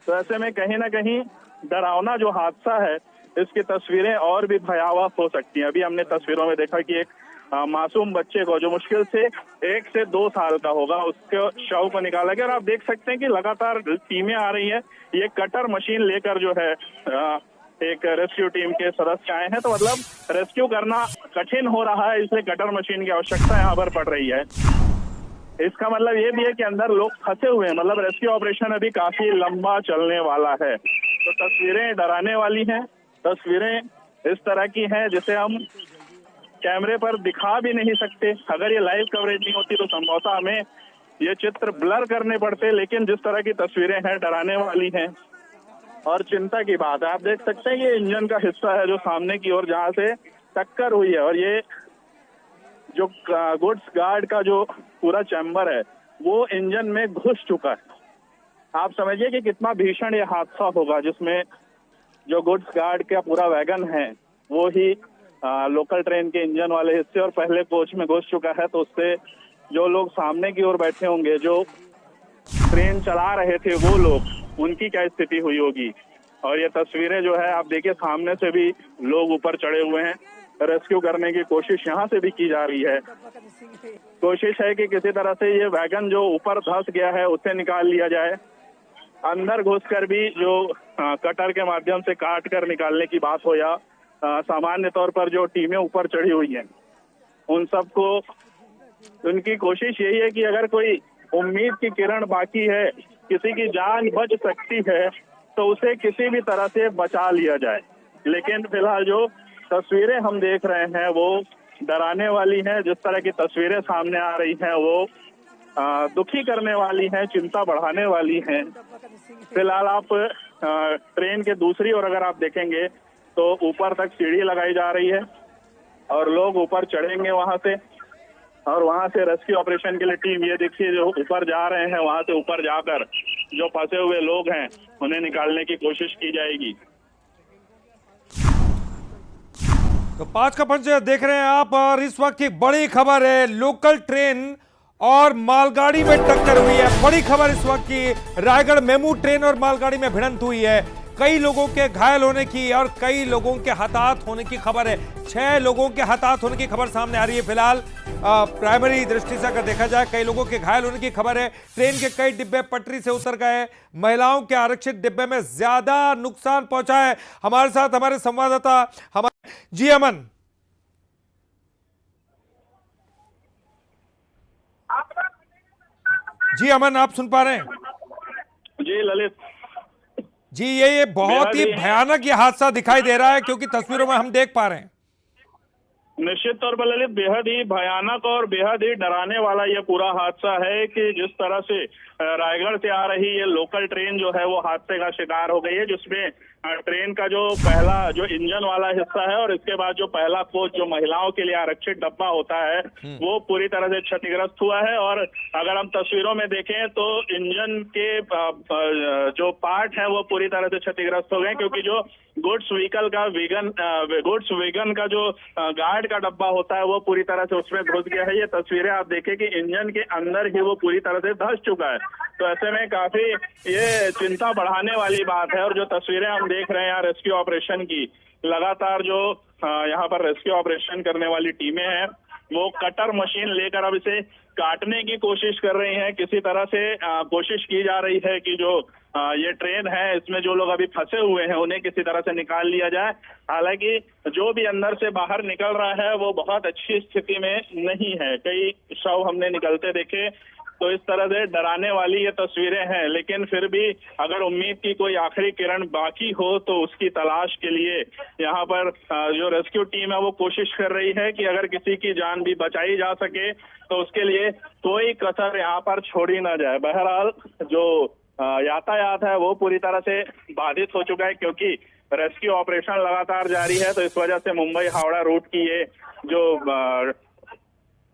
तो ऐसे में कहीं ना कहीं डरावना जो हादसा है इसकी तस्वीरें और भी भयावह हो सकती हैं। अभी हमने तस्वीरों में देखा कि एक मासूम बच्चे को, जो मुश्किल से 1 से 2 साल का होगा, उसके शव को निकाला गया। और आप देख सकते हैं कि लगातार टीमें आ रही हैं। ये कटर मशीन लेकर जो है एक रेस्क्यू टीम के सदस्य आए हैं। तो मतलब रेस्क्यू करना कठिन हो रहा है, इसलिए कटर मशीन की आवश्यकता यहाँ पर पड़ रही है। इसका मतलब ये भी है कि अंदर लोग फंसे हुए हैं, मतलब रेस्क्यू ऑपरेशन अभी काफी लंबा चलने वाला है। तो तस्वीरें डराने वाली हैं, तस्वीरें इस तरह की हैं जिसे हम कैमरे पर दिखा भी नहीं सकते। अगर ये लाइव कवरेज नहीं होती तो संभवतः हमें ये चित्र ब्लर करने पड़ते, लेकिन जिस तरह की तस्वीरें हैं डराने वाली हैं और चिंता की बात है। आप देख सकते हैं ये इंजन का हिस्सा है जो सामने की ओर जहाँ से टक्कर हुई है, और ये जो गुड्स गार्ड का जो पूरा चैम्बर है वो इंजन में घुस चुका है। आप समझिए कि कितना भीषण ये हादसा होगा, जिसमें जो गुड्स गार्ड का पूरा वैगन है वो ही लोकल ट्रेन के इंजन वाले हिस्से और पहले कोच में घुस चुका है। तो उससे जो लोग सामने की ओर बैठे होंगे, जो ट्रेन चला रहे थे वो लोग, उनकी क्या स्थिति हुई होगी। और ये तस्वीरें जो है आप देखिए, सामने से भी लोग ऊपर चढ़े हुए हैं। रेस्क्यू करने की कोशिश यहाँ से भी की जा रही है। कोशिश है कि किसी तरह से ये वैगन जो ऊपर धंस गया है उसे निकाल लिया जाए। अंदर घुसकर भी जो कटर के माध्यम से काट कर निकालने की बात हो, या सामान्य तौर पर जो टीमें ऊपर चढ़ी हुई हैं उन सबको, उनकी कोशिश यही है कि अगर कोई उम्मीद की किरण बाकी है, किसी की जान बच सकती है, तो उसे किसी भी तरह से बचा लिया जाए। लेकिन फिलहाल जो तस्वीरें हम देख रहे हैं वो डराने वाली हैं। जिस तरह की तस्वीरें सामने आ रही हैं वो दुखी करने वाली हैं, चिंता बढ़ाने वाली हैं। फिलहाल आप ट्रेन के दूसरी ओर अगर आप देखेंगे तो ऊपर तक सीढ़ी लगाई जा रही है और लोग ऊपर चढ़ेंगे वहां से, और वहां से रेस्क्यू ऑपरेशन के लिए टीम, ये देखिए जो ऊपर जा रहे हैं, वहां से ऊपर जाकर जो फंसे हुए लोग हैं उन्हें निकालने की कोशिश की जाएगी। तो 5 का पंच देख रहे हैं आप, और इस वक्त की बड़ी खबर है, लोकल ट्रेन और मालगाड़ी में टक्कर हुई है। बड़ी खबर इस वक्त की, रायगढ़ मेमू ट्रेन और मालगाड़ी में भिड़ंत हुई है। कई लोगों के घायल होने की और कई लोगों के हताहत होने की खबर है। 6 लोगों के हताहत होने की खबर सामने आ रही है फिलहाल। प्राइमरी दृष्टि से अगर देखा जाए कई लोगों के घायल होने की खबर है। ट्रेन के कई डिब्बे पटरी से उतर गए। महिलाओं के आरक्षित डिब्बे में ज्यादा नुकसान पहुंचा है। हमारे साथ हमारे संवाददाता जी अमन। जी अमन, आप सुन पा रहे हैं? जी ललित जी, ये बहुत ही भयानक ये हादसा दिखाई दे रहा है क्योंकि तस्वीरों में हम देख पा रहे हैं। निश्चित तौर पर ललित बेहद ही भयानक और बेहद ही डराने वाला ये पूरा हादसा है कि जिस तरह से रायगढ़ से आ रही ये लोकल ट्रेन जो है वो हादसे का शिकार हो गई है, जिसमें ट्रेन का जो पहला जो इंजन वाला हिस्सा है और इसके बाद जो पहला कोच जो महिलाओं के लिए आरक्षित डब्बा होता है वो पूरी तरह से क्षतिग्रस्त हुआ है। और अगर हम तस्वीरों में देखें तो इंजन के जो पार्ट है वो पूरी तरह से क्षतिग्रस्त हो गए, क्योंकि जो गुड्स व्हीकल का गुड्स वैगन का जो गार्ड का डब्बा होता है वो पूरी तरह से उसमें घुस गया है। ये तस्वीरें आप देखें कि इंजन के अंदर ही वो पूरी तरह से धंस चुका है। तो ऐसे में काफी ये चिंता बढ़ाने वाली बात है। और जो तस्वीरें हम देख रहे हैं यहाँ रेस्क्यू ऑपरेशन की, लगातार जो यहाँ पर रेस्क्यू ऑपरेशन करने वाली टीमें हैं वो कटर मशीन लेकर अब इसे काटने की कोशिश कर रही हैं। किसी तरह से कोशिश की जा रही है कि जो ये ट्रेन है इसमें जो लोग अभी फंसे हुए हैं उन्हें किसी तरह से निकाल लिया जाए। हालांकि जो भी अंदर से बाहर निकल रहा है वो बहुत अच्छी स्थिति में नहीं है। कई शव हमने निकलते देखे। तो इस तरह से डराने वाली ये तस्वीरें हैं, लेकिन फिर भी अगर उम्मीद की कोई आखिरी किरण बाकी हो तो उसकी तलाश के लिए यहाँ पर जो रेस्क्यू टीम है वो कोशिश कर रही है कि अगर किसी की जान भी बचाई जा सके तो उसके लिए कोई कसर यहाँ पर छोड़ी ना जाए। बहरहाल जो यातायात है वो पूरी तरह से बाधित हो चुका है क्योंकि रेस्क्यू ऑपरेशन लगातार जारी है। तो इस वजह से मुंबई हावड़ा रूट की ये जो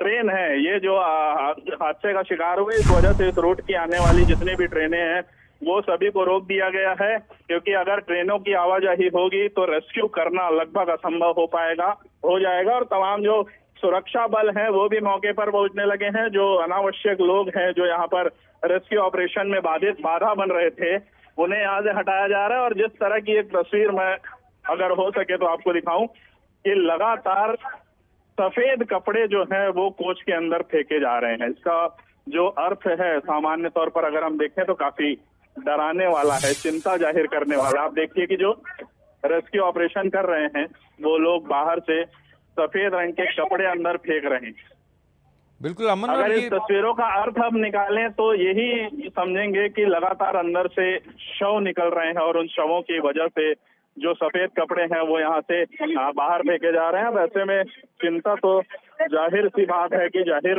ट्रेन है ये जो हादसे का शिकार हुई, इस वजह से इस रूट की आने वाली जितनी भी ट्रेनें हैं वो सभी को रोक दिया गया है, क्योंकि अगर ट्रेनों की आवाजाही होगी तो रेस्क्यू करना लगभग असंभव हो जाएगा। और तमाम जो सुरक्षा बल हैं वो भी मौके पर पहुंचने लगे हैं। जो अनावश्यक लोग हैं जो यहाँ पर रेस्क्यू ऑपरेशन में बाधा बन रहे थे उन्हें यहाँ से हटाया जा रहा है। और जिस तरह की एक तस्वीर मैं अगर हो सके तो आपको दिखाऊं कि लगातार सफेद कपड़े जो हैं वो कोच के अंदर फेंके जा रहे हैं। इसका जो अर्थ है सामान्य तौर पर अगर हम देखें तो काफी डराने वाला है, चिंता जाहिर करने वाला। आप देखिए कि जो रेस्क्यू ऑपरेशन कर रहे हैं वो लोग बाहर से सफेद रंग के कपड़े अंदर फेंक रहे हैं। बिल्कुल अमन, अगर इस तस्वीरों का अर्थ हम निकालें तो यही समझेंगे कि लगातार अंदर से शव निकल रहे हैं और उन शवों की वजह से जो सफेद कपड़े हैं वो यहाँ से बाहर फेंके जा रहे हैं। वैसे में चिंता तो जाहिर सी बात है कि जाहिर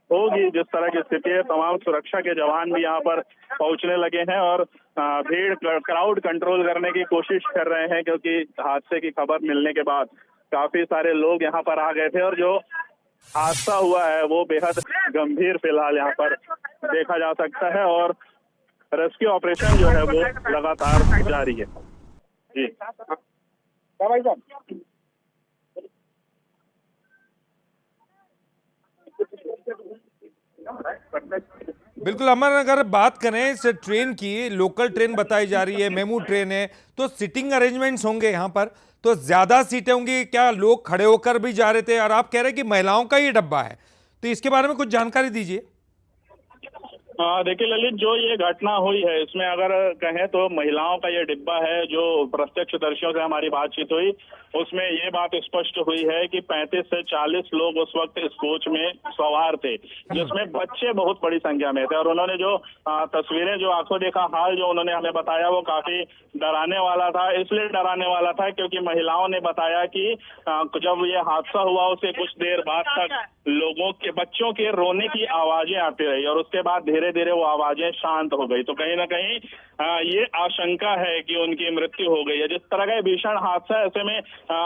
होगी जिस तरह की स्थिति है। तमाम सुरक्षा के जवान भी यहाँ पर पहुंचने लगे हैं और भीड़ क्राउड कंट्रोल करने की कोशिश कर रहे हैं, क्योंकि हादसे की खबर मिलने के बाद काफी सारे लोग यहाँ पर आ गए थे। और जो हादसा हुआ है वो बेहद गंभीर फिलहाल यहाँ पर देखा जा सकता है और रेस्क्यू ऑपरेशन जो है वो लगातार जारी है। जी भाई साहब, बिल्कुल अमर, अगर बात करें इस ट्रेन की, लोकल ट्रेन बताई जा रही है, मेमू ट्रेन है, तो सिटिंग अरेंजमेंट्स होंगे यहाँ पर, तो ज्यादा सीटें होंगी क्या? लोग खड़े होकर भी जा रहे थे और आप कह रहे हैं कि महिलाओं का ही डब्बा है, तो इसके बारे में कुछ जानकारी दीजिए। देखिए ललित, जो ये घटना हुई है इसमें अगर कहें तो महिलाओं का ये डिब्बा है। जो प्रत्यक्षदर्शियों से हमारी बातचीत हुई उसमें ये बात स्पष्ट हुई है कि 35 से 40 लोग उस वक्त इस कोच में सवार थे, जिसमें बच्चे बहुत बड़ी संख्या में थे। और उन्होंने जो तस्वीरें, जो आंखों देखा हाल जो उन्होंने हमें बताया वो काफी डराने वाला था। इसलिए डराने वाला था क्योंकि महिलाओं ने बताया कि जब ये हादसा हुआ उसके कुछ देर बाद तक लोगों के, बच्चों के रोने की आवाजें आती रही और उसके बाद धीरे धीरे वो आवाजें शांत हो गई। तो कहीं ना कहीं ये आशंका है कि उनकी मृत्यु हो गई है। जिस तरह का भीषण हादसा है ऐसे में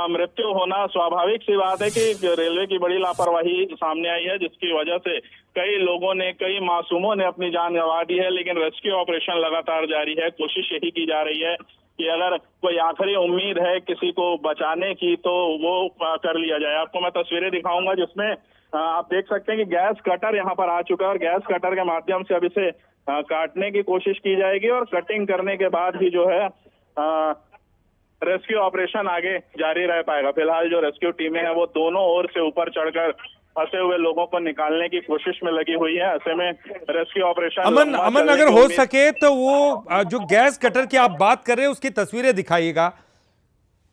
मृत्यु होना स्वाभाविक सी बात है कि रेलवे की बड़ी लापरवाही सामने आई है, जिसकी वजह से कई लोगों ने, कई मासूमों ने अपनी जान गंवा दी है। लेकिन रेस्क्यू ऑपरेशन लगातार जारी है। कोशिश यही की जा रही है कि अगर कोई आखिरी उम्मीद है किसी को बचाने की तो वो कर लिया जाए। आपको मैं तस्वीरें दिखाऊंगा जिसमें आप देख सकते हैं कि गैस कटर यहाँ पर आ चुका है और गैस कटर के माध्यम से अब इसे काटने की कोशिश की जाएगी और कटिंग करने के बाद ही जो है रेस्क्यू ऑपरेशन आगे जारी रह पाएगा। फिलहाल जो रेस्क्यू टीमें हैं वो दोनों ओर से ऊपर चढ़कर फंसे हुए लोगों को निकालने की कोशिश में लगी हुई है। ऐसे में रेस्क्यू ऑपरेशन अमन अगर हो सके तो वो जो गैस कटर की आप बात कर रहे हैं उसकी तस्वीरें दिखाइएगा,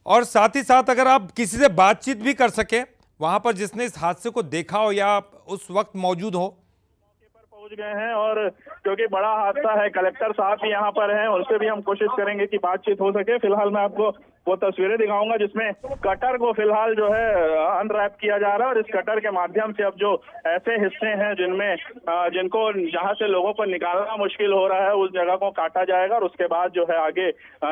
और साथ ही साथ अगर आप किसी से बातचीत भी कर सके वहां पर जिसने इस हादसे को देखा हो या उस वक्त मौजूद हो। पहुंच गए हैं और क्योंकि बड़ा हादसा है, कलेक्टर साहब भी यहाँ पर हैं, उनसे भी हम कोशिश करेंगे कि बातचीत हो सके। फिलहाल मैं आपको वो तस्वीरें दिखाऊंगा जिसमें कटर को फिलहाल जो है अनरैप किया जा रहा है, और इस कटर के माध्यम से अब जो ऐसे हिस्से हैं जिनको जहां से लोगों को निकालना मुश्किल हो रहा है उस जगह को काटा जाएगा, और उसके बाद जो है आगे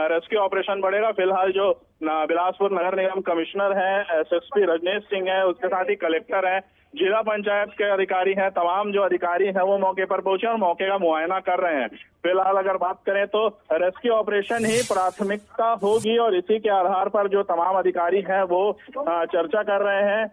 रेस्क्यू ऑपरेशन बढ़ेगा। फिलहाल जो बिलासपुर नगर निगम कमिश्नर हैं, एसएसपी रजनीश सिंह है, उसके साथ ही कलेक्टर है, जिला पंचायत के अधिकारी हैं, तमाम जो अधिकारी हैं वो मौके पर पहुंचे और मौके का मुआयना कर रहे हैं। फिलहाल अगर बात करें तो रेस्क्यू ऑपरेशन ही प्राथमिकता होगी, और इसी के आधार पर जो तमाम अधिकारी हैं वो चर्चा कर रहे हैं,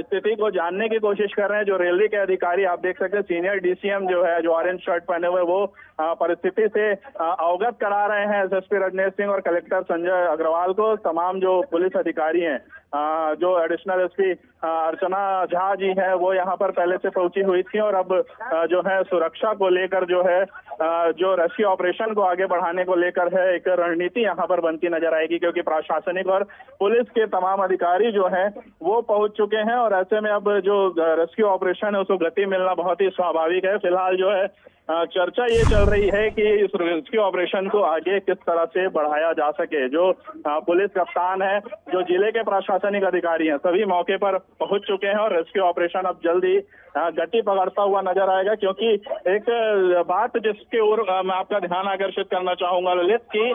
स्थिति को जानने की कोशिश कर रहे हैं। जो रेलवे के अधिकारी आप देख सकते हैं, सीनियर डीसीएम जो है, जो ऑरेंज शर्ट पहने हुए, वो परिस्थिति से अवगत करा रहे हैं एसएसपी रजनीश सिंह और कलेक्टर संजय अग्रवाल को। तमाम जो पुलिस अधिकारी हैं, जो एडिशनल एसपी अर्चना झा जी है, वो यहाँ पर पहले से पहुंची हुई थी, और अब जो है सुरक्षा को लेकर जो है जो रेस्क्यू ऑपरेशन को आगे बढ़ाने को लेकर है एक रणनीति यहाँ पर बनती नजर आएगी, क्योंकि प्रशासनिक और पुलिस के तमाम अधिकारी जो हैं वो पहुंच चुके हैं, और ऐसे में अब जो रेस्क्यू ऑपरेशन है उसको गति मिलना बहुत ही स्वाभाविक है। फिलहाल जो है चर्चा ये चल रही है कि इस रेस्क्यू ऑपरेशन को आगे किस तरह से बढ़ाया जा सके। जो पुलिस कप्तान है, जो जिले के प्रशासनिक अधिकारी हैं, सभी मौके पर पहुंच चुके हैं, और रेस्क्यू ऑपरेशन अब जल्दी गति पकड़ता हुआ नजर आएगा। क्योंकि एक बात जिसके ओर मैं आपका ध्यान आकर्षित करना चाहूंगा ललित, कि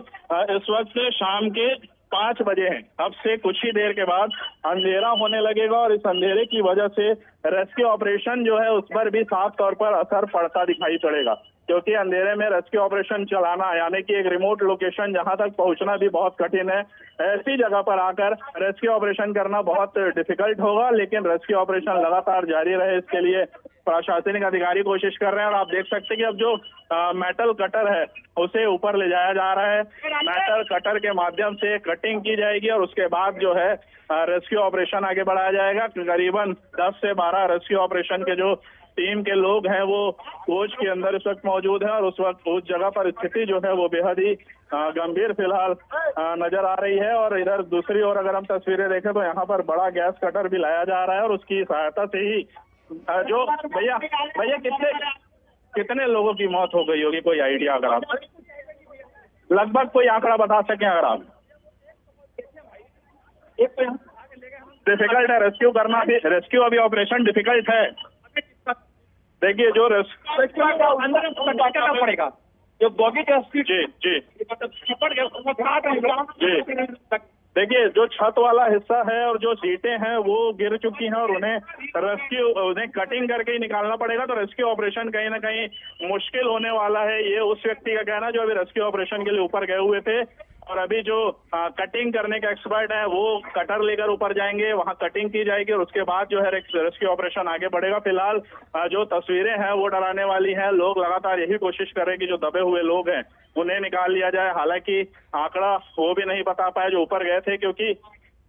इस वक्त शाम के 5 बजे हैं। अब से कुछ ही देर के बाद अंधेरा होने लगेगा, और इस अंधेरे की वजह से रेस्क्यू ऑपरेशन जो है उस पर भी साफ तौर पर असर पड़ता दिखाई पड़ेगा, क्योंकि अंधेरे में रेस्क्यू ऑपरेशन चलाना, यानी कि एक रिमोट लोकेशन जहां तक पहुंचना भी बहुत कठिन है, ऐसी जगह पर आकर रेस्क्यू ऑपरेशन करना बहुत डिफिकल्ट होगा। लेकिन रेस्क्यू ऑपरेशन लगातार जारी रहे, इसके लिए प्रशासनिक अधिकारी कोशिश कर रहे हैं। और आप देख सकते हैं कि अब जो मेटल कटर है उसे ऊपर ले जाया जा रहा है, मेटल कटर के माध्यम से कटिंग की जाएगी, और उसके बाद जो है रेस्क्यू ऑपरेशन आगे बढ़ाया जाएगा। करीबन 10 से 12 रेस्क्यू ऑपरेशन के जो टीम के लोग हैं वो कोच के अंदर इस वक्त मौजूद हैं, और उस वक्त उस जगह पर स्थिति जो है वो बेहद ही गंभीर फिलहाल नजर आ रही है। और इधर दूसरी ओर अगर हम तस्वीरें देखें तो यहाँ पर बड़ा गैस कटर भी लाया जा रहा है, और उसकी सहायता से ही जो भैया कितने लोगों की मौत हो गई होगी, कोई आइडिया अगर आप लगभग कोई आंकड़ा बता सकें अगर आप? डिफिकल्ट है रेस्क्यू करना, भी रेस्क्यू अभी ऑपरेशन डिफिकल्ट है। देखिए जो अंदर पड़ेगा जो बॉगी का जी देखिए जो छत वाला हिस्सा है और जो सीटें हैं वो गिर चुकी हैं, और उन्हें कटिंग करके ही निकालना पड़ेगा। तो रेस्क्यू ऑपरेशन कहीं ना कहीं मुश्किल होने वाला है, ये उस व्यक्ति का कहना जो अभी रेस्क्यू ऑपरेशन के लिए ऊपर गए हुए थे। और अभी जो कटिंग करने के एक्सपर्ट है वो कटर लेकर ऊपर जाएंगे, वहां कटिंग की जाएगी, और उसके बाद जो है रेस्क्यू ऑपरेशन आगे बढ़ेगा। फिलहाल जो तस्वीरें हैं वो डराने वाली हैं। लोग लगातार यही कोशिश कर रहे हैं कि जो दबे हुए लोग हैं उन्हें निकाल लिया जाए। हालांकि आंकड़ा वो भी नहीं बता पाए जो ऊपर गए थे, क्योंकि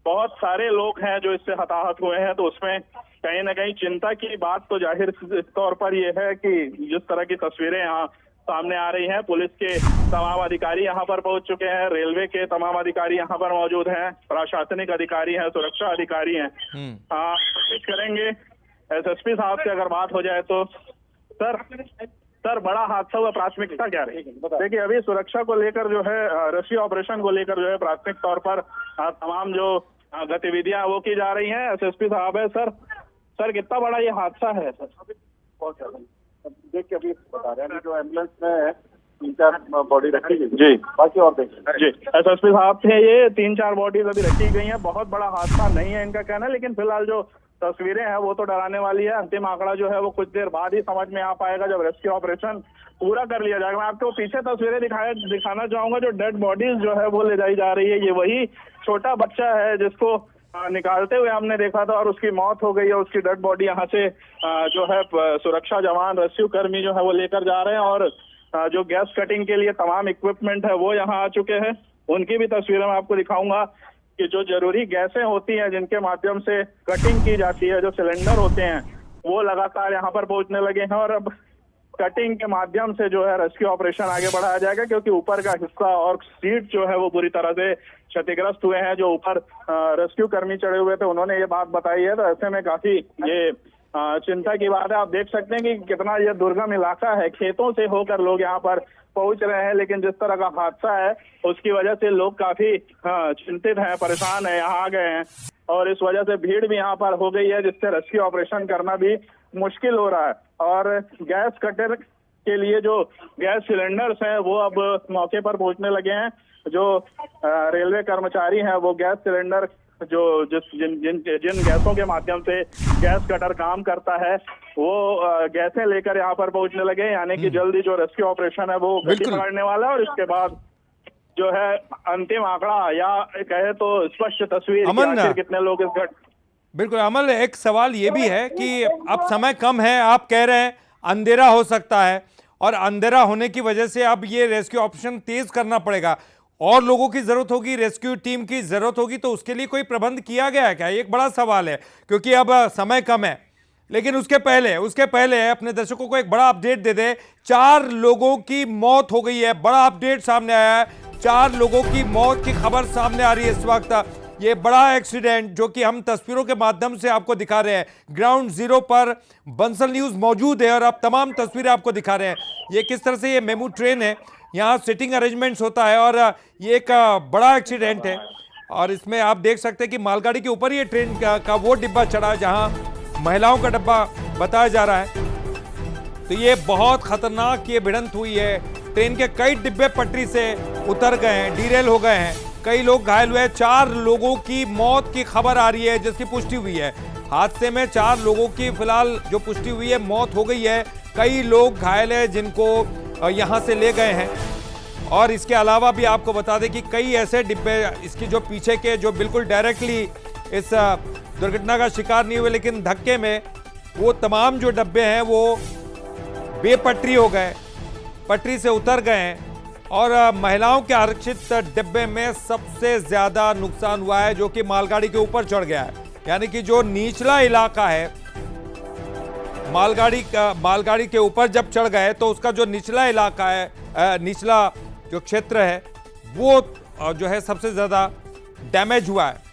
बहुत सारे लोग हैं जो इससे हताहत हुए हैं। तो उसमें कहीं ना कहीं चिंता की बात तो जाहिर तौर पर यह है कि जिस तरह की तस्वीरें यहाँ सामने आ रही हैं, पुलिस के तमाम अधिकारी यहाँ पर पहुंच चुके हैं, रेलवे के तमाम अधिकारी यहाँ पर मौजूद हैं, प्रशासनिक अधिकारी हैं, सुरक्षा अधिकारी हैं। कोशिश करेंगे एसएसपी साहब से अगर बात हो जाए तो। सर बड़ा हादसा हुआ, प्राथमिकता क्या रहेगी? देखिए अभी सुरक्षा को लेकर जो है, रेस्क्यू ऑपरेशन को लेकर जो है प्राथमिक तौर पर तमाम जो गतिविधियां वो की जा रही हैं। एसएसपी साहब है सर कितना बड़ा ये हादसा है? सर बहुत ज्यादा देखिए अभी बता रहे हैं जो एम्बुलेंस में 3-4 बॉडी रखी गई जी, बाकी और देखिए जी एसएसपी साहब थे, ये 3-4 बॉडीज अभी रखी गई हैं। बहुत बड़ा हादसा नहीं है इनका कहना, लेकिन फिलहाल जो तस्वीरें हैं वो तो डराने वाली है। अंतिम आंकड़ा जो है वो कुछ देर बाद ही समझ में आ पाएगा जब रेस्क्यू ऑपरेशन पूरा कर लिया जाएगा। मैं आपको पीछे तस्वीरें दिखाना चाहूंगा। जो डेड बॉडीज जो है वो ले जाई जा रही है, ये वही छोटा बच्चा है जिसको निकालते हुए हमने देखा था और उसकी मौत हो गई है। उसकी डेड बॉडी यहाँ से जो है सुरक्षा जवान, रेस्क्यू कर्मी जो है वो लेकर जा रहे हैं, और जो गैस कटिंग के लिए तमाम इक्विपमेंट है वो यहाँ आ चुके हैं। उनकी भी तस्वीरें मैं आपको दिखाऊंगा कि जो जरूरी गैसें होती हैं जिनके माध्यम से कटिंग की जाती है, जो सिलेंडर होते हैं, वो लगातार यहाँ पर पहुंचने लगे हैं। और अब कटिंग के माध्यम से जो है रेस्क्यू ऑपरेशन आगे बढ़ाया जाएगा, क्योंकि ऊपर का हिस्सा और सीट जो है वो पूरी तरह से क्षतिग्रस्त हुए हैं। जो ऊपर रेस्क्यू कर्मी चढ़े हुए थे उन्होंने ये बात बताई है। तो ऐसे में काफी ये चिंता की बात है। आप देख सकते हैं कि कितना ये दुर्गम इलाका है, खेतों से होकर लोग यहाँ पर पहुंच रहे हैं, लेकिन जिस तरह का हादसा है उसकी वजह से लोग काफी चिंतित हैं, परेशान हैं, यहाँ आ गए हैं। और इस वजह से भीड़ भी यहाँ पर हो गई है, जिससे रेस्क्यू ऑपरेशन करना भी मुश्किल हो रहा है। और गैस कटर के लिए जो गैस सिलेंडर्स हैं वो अब मौके पर पहुंचने लगे हैं। जो रेलवे कर्मचारी हैं वो गैस सिलेंडर जो जिन गैसों के माध्यम से गैस कटर काम करता है वो गैसें लेकर यहाँ पर पहुंचने लगे, यानी कि जल्दी जो रेस्क्यू ऑपरेशन है वो गति पकड़ने वाला है। और इसके बाद जो है अंतिम आंकड़ा या कहे तो स्पष्ट तस्वीर कितने लोग इस बिल्कुल अमल, एक सवाल ये भी है कि अब समय कम है, आप कह रहे हैं अंधेरा हो सकता है, और अंधेरा होने की वजह से अब ये रेस्क्यू ऑपरेशन तेज करना पड़ेगा, और लोगों की जरूरत होगी, रेस्क्यू टीम की जरूरत होगी, तो उसके लिए कोई प्रबंध किया गया है क्या? एक बड़ा सवाल है, क्योंकि अब समय कम है। लेकिन उसके पहले अपने दर्शकों को एक बड़ा अपडेट दे दे। 4 लोगों की मौत हो गई है, बड़ा अपडेट सामने आया है। 4 लोगों की मौत की खबर सामने आ रही है इस वक्त। ये बड़ा एक्सीडेंट जो कि हम तस्वीरों के माध्यम से आपको दिखा रहे हैं, ग्राउंड जीरो पर बंसल न्यूज मौजूद है और आप तमाम तस्वीरें आपको दिखा रहे हैं। ये किस तरह से ये मेमू ट्रेन है, यहाँ सिटिंग अरेंजमेंट्स होता है, और ये एक बड़ा एक्सीडेंट है। और इसमें आप देख सकते हैं कि मालगाड़ी के ऊपर ये ट्रेन का वो डिब्बा चढ़ा जहाँ महिलाओं का डब्बा बताया जा रहा है। तो ये बहुत खतरनाक ये भिड़ंत हुई है। ट्रेन के कई डिब्बे पटरी से उतर गए हैं, डीरेल हो गए हैं, कई लोग घायल हुए हैं। 4 लोगों की मौत की खबर आ रही है जिसकी पुष्टि हुई है। हादसे में 4 लोगों की फिलहाल जो पुष्टि हुई है मौत हो गई है, कई लोग घायल हैं जिनको यहां से ले गए हैं। और इसके अलावा भी आपको बता दें कि कई ऐसे डिब्बे इसकी जो पीछे के जो बिल्कुल डायरेक्टली इस दुर्घटना का शिकार नहीं हुए, लेकिन धक्के में वो तमाम जो डब्बे हैं वो बेपटरी हो गए, पटरी से उतर गए हैं। और महिलाओं के आरक्षित डिब्बे में सबसे ज्यादा नुकसान हुआ है, जो कि मालगाड़ी के ऊपर चढ़ गया है। यानी कि जो निचला इलाका है, मालगाड़ी के ऊपर जब चढ़ गए तो उसका जो निचला इलाका है, निचला जो क्षेत्र है वो जो है सबसे ज्यादा डैमेज हुआ है।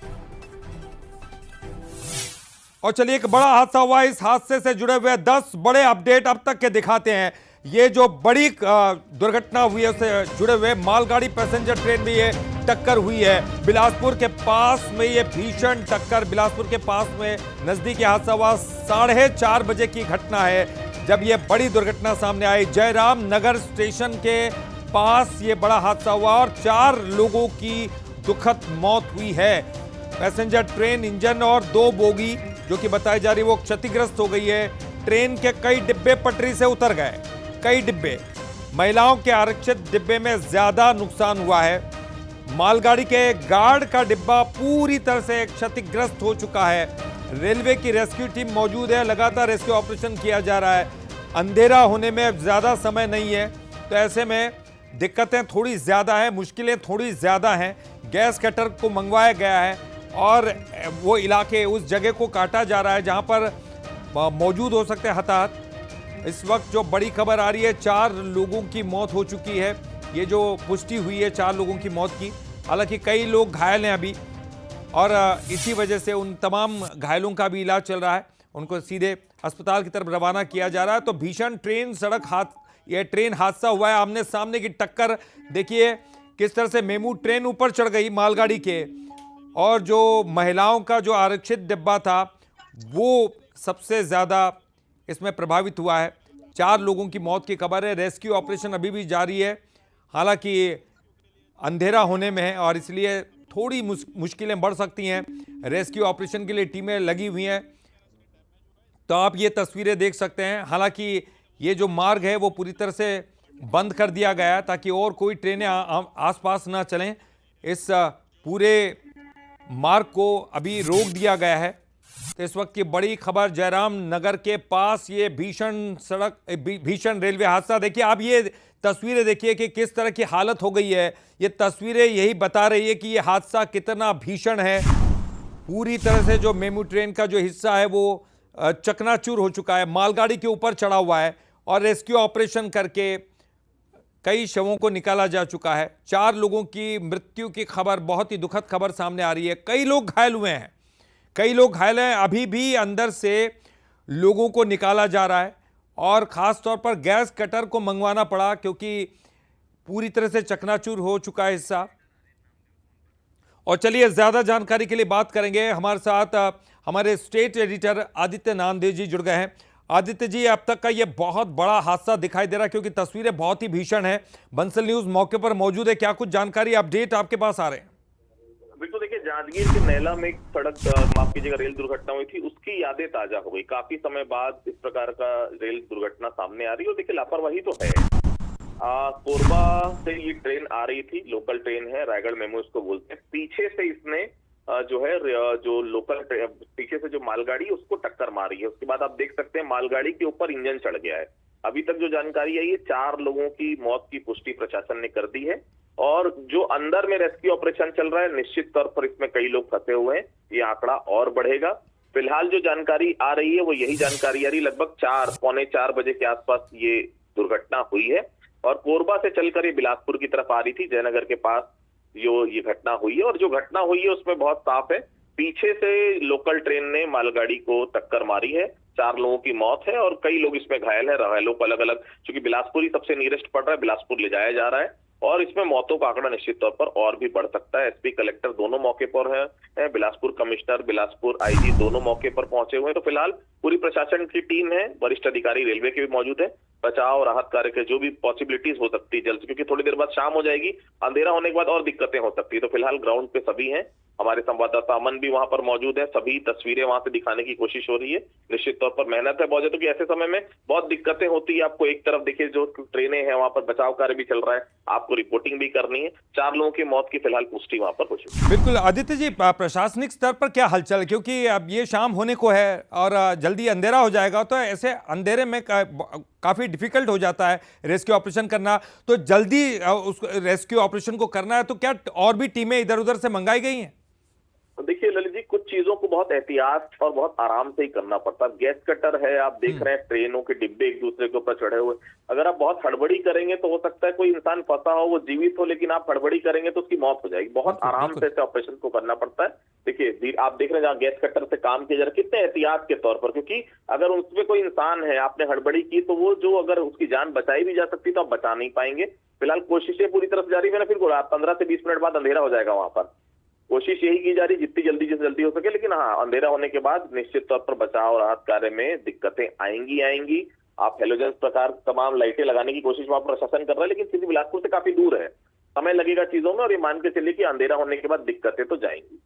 और चलिए, एक बड़ा हादसा हुआ, इस हादसे से जुड़े हुए 10 बड़े अपडेट अब तक के दिखाते हैं। ये जो बड़ी दुर्घटना हुई है उससे जुड़े हुए मालगाड़ी पैसेंजर ट्रेन में ये टक्कर हुई है। बिलासपुर के पास में ये भीषण टक्कर, बिलासपुर के पास में नजदीक हादसा हुआ। 4:30 बजे की घटना है जब ये बड़ी दुर्घटना सामने आई। जयराम नगर स्टेशन के पास ये बड़ा हादसा हुआ और 4 लोगों की दुखद मौत हुई है। पैसेंजर ट्रेन इंजन और 2 बोगी जो कि बताई जा रही है वो क्षतिग्रस्त हो गई है। ट्रेन के कई डिब्बे पटरी से उतर गए, कई डिब्बे। महिलाओं के आरक्षित डिब्बे में ज्यादा नुकसान हुआ है। मालगाड़ी के गार्ड का डिब्बा पूरी तरह से क्षतिग्रस्त हो चुका है। रेलवे की रेस्क्यू टीम मौजूद है, लगातार रेस्क्यू ऑपरेशन किया जा रहा है। अंधेरा होने में ज्यादा समय नहीं है, तो ऐसे में दिक्कतें थोड़ी ज्यादा हैं, मुश्किलें थोड़ी ज्यादा हैं। गैस कटर को मंगवाया गया है और वो इलाके, उस जगह को काटा जा रहा है जहां पर मौजूद हो सकते हैं हताहत। इस वक्त जो बड़ी खबर आ रही है, 4 लोगों की मौत हो चुकी है। ये जो पुष्टि हुई है 4 लोगों की मौत की, हालांकि कई लोग घायल हैं अभी, और इसी वजह से उन तमाम घायलों का भी इलाज चल रहा है। उनको सीधे अस्पताल की तरफ रवाना किया जा रहा है। तो भीषण ट्रेन हादसा हुआ है, आमने सामने की टक्कर। देखिए किस तरह से मेमू ट्रेन ऊपर चढ़ गई मालगाड़ी के, और जो महिलाओं का जो आरक्षित डिब्बा था वो सबसे ज्यादा इसमें प्रभावित हुआ है। 4 लोगों की मौत की खबर है। रेस्क्यू ऑपरेशन अभी भी जारी है, हालांकि अंधेरा होने में है और इसलिए थोड़ी मुश्किलें बढ़ सकती हैं। रेस्क्यू ऑपरेशन के लिए टीमें लगी हुई हैं, तो आप ये तस्वीरें देख सकते हैं। हालांकि ये जो मार्ग है वो पूरी तरह से बंद कर दिया गया है ताकि और कोई ट्रेनें आसपास ना चलें। इस पूरे मार्ग को अभी रोक दिया गया है तो इस वक्त की बड़ी खबर जयराम नगर के पास ये भीषण रेलवे हादसा। देखिए आप ये तस्वीरें देखिए कि किस तरह की हालत हो गई है। ये तस्वीरें यही बता रही है कि ये हादसा कितना भीषण है। पूरी तरह से जो मेमू ट्रेन का जो हिस्सा है वो चकनाचूर हो चुका है, मालगाड़ी के ऊपर चढ़ा हुआ है और रेस्क्यू ऑपरेशन करके कई शवों को निकाला जा चुका है। 4 लोगों की मृत्यु की खबर, बहुत ही दुखद खबर सामने आ रही है। कई लोग घायल हुए हैं, कई लोग घायल हैं। अभी भी अंदर से लोगों को निकाला जा रहा है और खास तौर पर गैस कटर को मंगवाना पड़ा क्योंकि पूरी तरह से चकनाचूर हो चुका है हिस्सा। और चलिए ज्यादा जानकारी के लिए बात करेंगे, हमारे साथ हमारे स्टेट एडिटर आदित्य नामदेव जी जुड़ गए हैं। आदित्य जी, अब तक का ये बहुत बड़ा हादसा दिखाई दे रहा है क्योंकि तस्वीरें बहुत ही भीषण है। बंसल न्यूज मौके पर मौजूद है, क्या कुछ जानकारी अपडेट आपके पास आ रहे हैं? बिल्कुल, देखिए जांजगीर के नैला में एक सड़क माफ कीजिएगा रेल दुर्घटना हुई थी, उसकी यादें ताजा हो गई। काफी समय बाद इस प्रकार का रेल दुर्घटना सामने आ रही है और देखिए लापरवाही तो है। कोरबा से ये ट्रेन आ रही थी, लोकल ट्रेन है, रायगढ़ मेमू इसको बोलते हैं। पीछे से इसने जो लोकल पीछे से जो मालगाड़ी उसको टक्कर मारी है। उसके बाद आप देख सकते हैं मालगाड़ी के ऊपर इंजन चढ़ गया है। अभी तक जो जानकारी आई है 4 लोगों की मौत की पुष्टि प्रशासन ने कर दी है और जो अंदर में रेस्क्यू ऑपरेशन चल रहा है निश्चित तौर पर इसमें कई लोग फंसे हुए हैं। ये आंकड़ा और बढ़ेगा। फिलहाल जो जानकारी आ रही है वो यही जानकारी आ रही है, लगभग 4-4:45 बजे के आसपास ये दुर्घटना हुई है और कोरबा से चलकर ये बिलासपुर की तरफ आ रही थी। जयनगर के पास ये घटना हुई है और जो घटना हुई है उसमें बहुत साफ है, पीछे से लोकल ट्रेन ने मालगाड़ी को टक्कर मारी है। 4 लोगों की मौत है और कई लोग इसमें घायल है। घायलों को अलग अलग, क्योंकि बिलासपुर ही सबसे नियरेस्ट पड़ रहा है, बिलासपुर ले जाया जा रहा है और इसमें मौतों का आंकड़ा निश्चित तौर पर और भी बढ़ सकता है। एसपी कलेक्टर दोनों मौके पर है, बिलासपुर कमिश्नर, बिलासपुर आईजी दोनों मौके पर पहुंचे हुए हैं। तो फिलहाल पूरी प्रशासन की टीम है, वरिष्ठ अधिकारी रेलवे के भी मौजूद है। बचाव राहत कार्य के जो भी पॉसिबिलिटीज हो सकती है जल्द, क्योंकि थोड़ी देर बाद शाम हो जाएगी, अंधेरा होने के बाद और दिक्कतें हो सकती है। तो फिलहाल ग्राउंड पे सभी हैं, हमारे संवाददाता अमन भी वहां पर मौजूद है, सभी तस्वीरें वहां से दिखाने की कोशिश हो रही है। निश्चित तौर पर मेहनत है बहुत ज्यादा, क्योंकि ऐसे समय में बहुत दिक्कतें होती है। आपको एक तरफ देखिए जो ट्रेनें हैं वहां पर बचाव कार्य भी चल रहा है, आपको रिपोर्टिंग भी करनी है। 4 लोगों की मौत की फिलहाल पुष्टि वहां पर हो चुकी है। बिल्कुल आदित्य जी, प्रशासनिक स्तर पर क्या हलचल, क्योंकि अब ये शाम होने को है और जल्दी अंधेरा हो जाएगा, तो ऐसे अंधेरे में काफी डिफिकल्ट हो जाता है रेस्क्यू ऑपरेशन करना। तो जल्दी उस रेस्क्यू ऑपरेशन को करना है तो क्या और भी टीमें इधर उधर से मंगाई गई हैं? देखिए ललित जी, कुछ चीजों को बहुत एहतियात और बहुत आराम से ही करना पड़ता है। गैस कटर है, आप देख रहे हैं ट्रेनों के डिब्बे एक दूसरे के ऊपर चढ़े हुए। अगर आप बहुत हड़बड़ी करेंगे तो हो सकता है कोई इंसान फंसा हो, वो जीवित हो, लेकिन आप हड़बड़ी करेंगे तो उसकी मौत हो जाएगी। बहुत आराम से इस ऑपरेशन को करना पड़ता है। देखिए आप देख रहे हैं जहाँ गैस कटर से काम किया जा रहा है, कितने एहतियात के तौर पर, क्योंकि अगर उसमें कोई इंसान है, आपने हड़बड़ी की तो वो जो अगर उसकी जान बचाई भी जा सकती तो आप बचा नहीं पाएंगे। फिलहाल कोशिशें पूरी तरफ जारी है। फिर 15 से 20 मिनट बाद अंधेरा हो जाएगा वहां पर। कोशिश यही की जा रही जितनी जल्दी हो सके, लेकिन हाँ अंधेरा होने के बाद निश्चित तौर पर बचाव और राहत कार्य में दिक्कतें आएंगी। आप हेलोजन प्रकार तमाम लाइटें लगाने की कोशिश वहां प्रशासन कर रहा है, लेकिन सिटी बिलासपुर से काफी दूर है, समय लगेगा चीजों में और ये मान के चलिए कि अंधेरा होने के बाद दिक्कतें तो जाएंगी।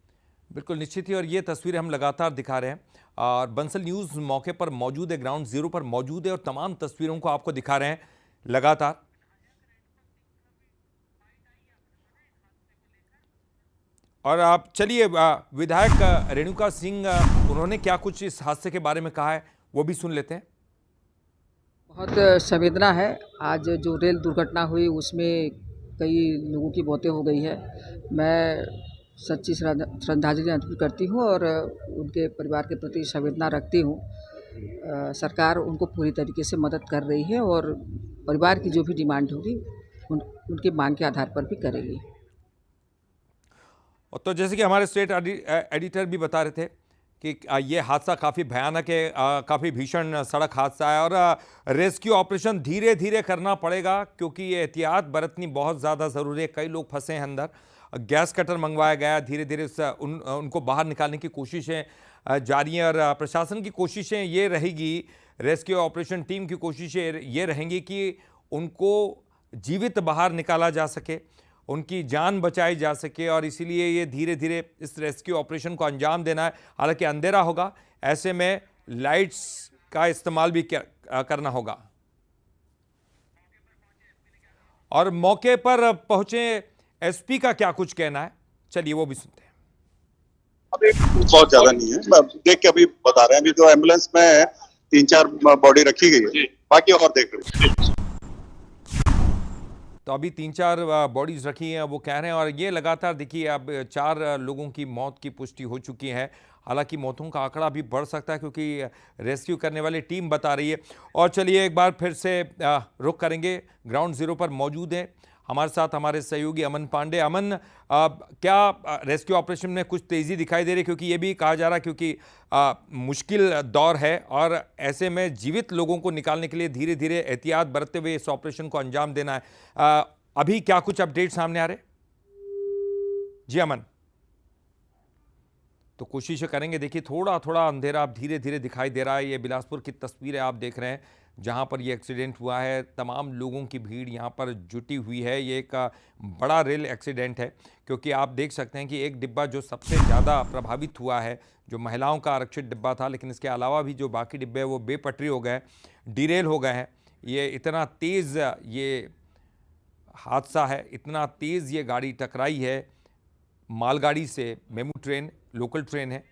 बिल्कुल निश्चित ही, और ये तस्वीरें हम लगातार दिखा रहे हैं और बंसल न्यूज मौके पर मौजूद है, ग्राउंड जीरो पर मौजूद है और तमाम तस्वीरों को आपको दिखा रहे हैं लगातार। और आप चलिए विधायक रेणुका सिंह, उन्होंने क्या कुछ इस हादसे के बारे में कहा है वो भी सुन लेते हैं। बहुत संवेदना है। आज जो रेल दुर्घटना हुई उसमें कई लोगों की मौतें हो गई है। मैं सच्ची श्रद्धांजलि अर्पित करती हूँ और उनके परिवार के प्रति संवेदना रखती हूँ। सरकार उनको पूरी तरीके से मदद कर रही है और परिवार की जो भी डिमांड होगी उनकी मांग के आधार पर भी करेगी। तो जैसे कि हमारे स्टेट एडिटर भी बता रहे थे कि ये हादसा काफ़ी भयानक है, काफ़ी भीषण सड़क हादसा है और रेस्क्यू ऑपरेशन धीरे धीरे करना पड़ेगा क्योंकि ये एहतियात बरतनी बहुत ज़्यादा ज़रूरी है। कई लोग फंसे हैं अंदर, गैस कटर मंगवाया गया, धीरे धीरे उनको बाहर निकालने की कोशिशें जारी हैं और प्रशासन की कोशिशें ये रहेगी, रेस्क्यू ऑपरेशन टीम की कोशिशें ये रहेंगी कि उनको जीवित बाहर निकाला जा सके, उनकी जान बचाई जा सके और इसीलिए ये धीरे धीरे इस रेस्क्यू ऑपरेशन को अंजाम देना है। हालांकि अंधेरा होगा, ऐसे में लाइट्स का इस्तेमाल भी करना होगा। और मौके पर पहुंचे एसपी का क्या कुछ कहना है, चलिए वो भी सुनते हैं। अभी बहुत ज्यादा नहीं है, मैं देख के अभी बता रहे हैं। अभी तो एम्बुलेंस में 3-4 बॉडी रखी गई है, बाकी और देख रहे हैं। तो अभी 3-4 बॉडीज रखी हैं, वो कह रहे हैं। और ये लगातार देखिए, अब 4 लोगों की मौत की पुष्टि हो चुकी है। हालांकि मौतों का आंकड़ा भी बढ़ सकता है, क्योंकि रेस्क्यू करने वाली टीम बता रही है। और चलिए एक बार फिर से रुख करेंगे, ग्राउंड जीरो पर मौजूद है हमारे साथ हमारे सहयोगी अमन पांडे। अमन, क्या रेस्क्यू ऑपरेशन में कुछ तेज़ी दिखाई दे रही है? क्योंकि ये भी कहा जा रहा है क्योंकि मुश्किल दौर है और ऐसे में जीवित लोगों को निकालने के लिए धीरे धीरे एहतियात बरतते हुए इस ऑपरेशन को अंजाम देना है। अभी क्या कुछ अपडेट सामने आ रहे? जी अमन, तो कोशिश करेंगे। देखिए थोड़ा थोड़ा अंधेरा अब धीरे धीरे दिखाई दे रहा है। ये बिलासपुर की तस्वीरें आप देख रहे हैं, जहां पर ये एक्सीडेंट हुआ है। तमाम लोगों की भीड़ यहां पर जुटी हुई है। ये एक बड़ा रेल एक्सीडेंट है, क्योंकि आप देख सकते हैं कि एक डिब्बा जो सबसे ज़्यादा प्रभावित हुआ है, जो महिलाओं का आरक्षित डिब्बा था, लेकिन इसके अलावा भी जो बाकी डिब्बे हैं वो बेपटरी हो गए, डिरेल हो गए हैं। ये इतना तेज़ ये हादसा है, इतना तेज़ ये गाड़ी टकराई है मालगाड़ी से। मेमू ट्रेन, लोकल ट्रेन है।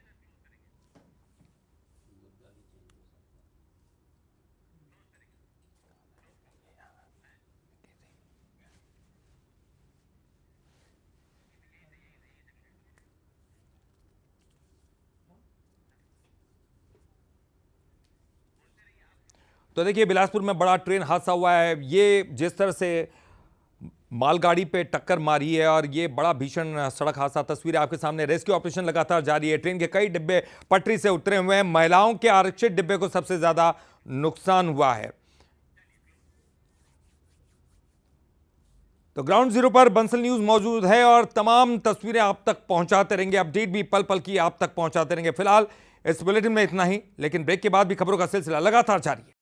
तो देखिए बिलासपुर में बड़ा ट्रेन हादसा हुआ है। ये जिस तरह से मालगाड़ी पे टक्कर मारी है और ये बड़ा भीषण सड़क हादसा, तस्वीरें आपके सामने। रेस्क्यू ऑपरेशन लगातार जारी है। ट्रेन के कई डिब्बे पटरी से उतरे हुए हैं। महिलाओं के आरक्षित डिब्बे को सबसे ज्यादा नुकसान हुआ है। तो ग्राउंड जीरो पर बंसल न्यूज मौजूद है और तमाम तस्वीरें आप तक पहुंचाते रहेंगे। अपडेट भी पल पल की आप तक पहुंचाते रहेंगे। फिलहाल इस बुलेटिन में इतना ही, लेकिन ब्रेक के बाद भी खबरों का सिलसिला लगातार जारी है।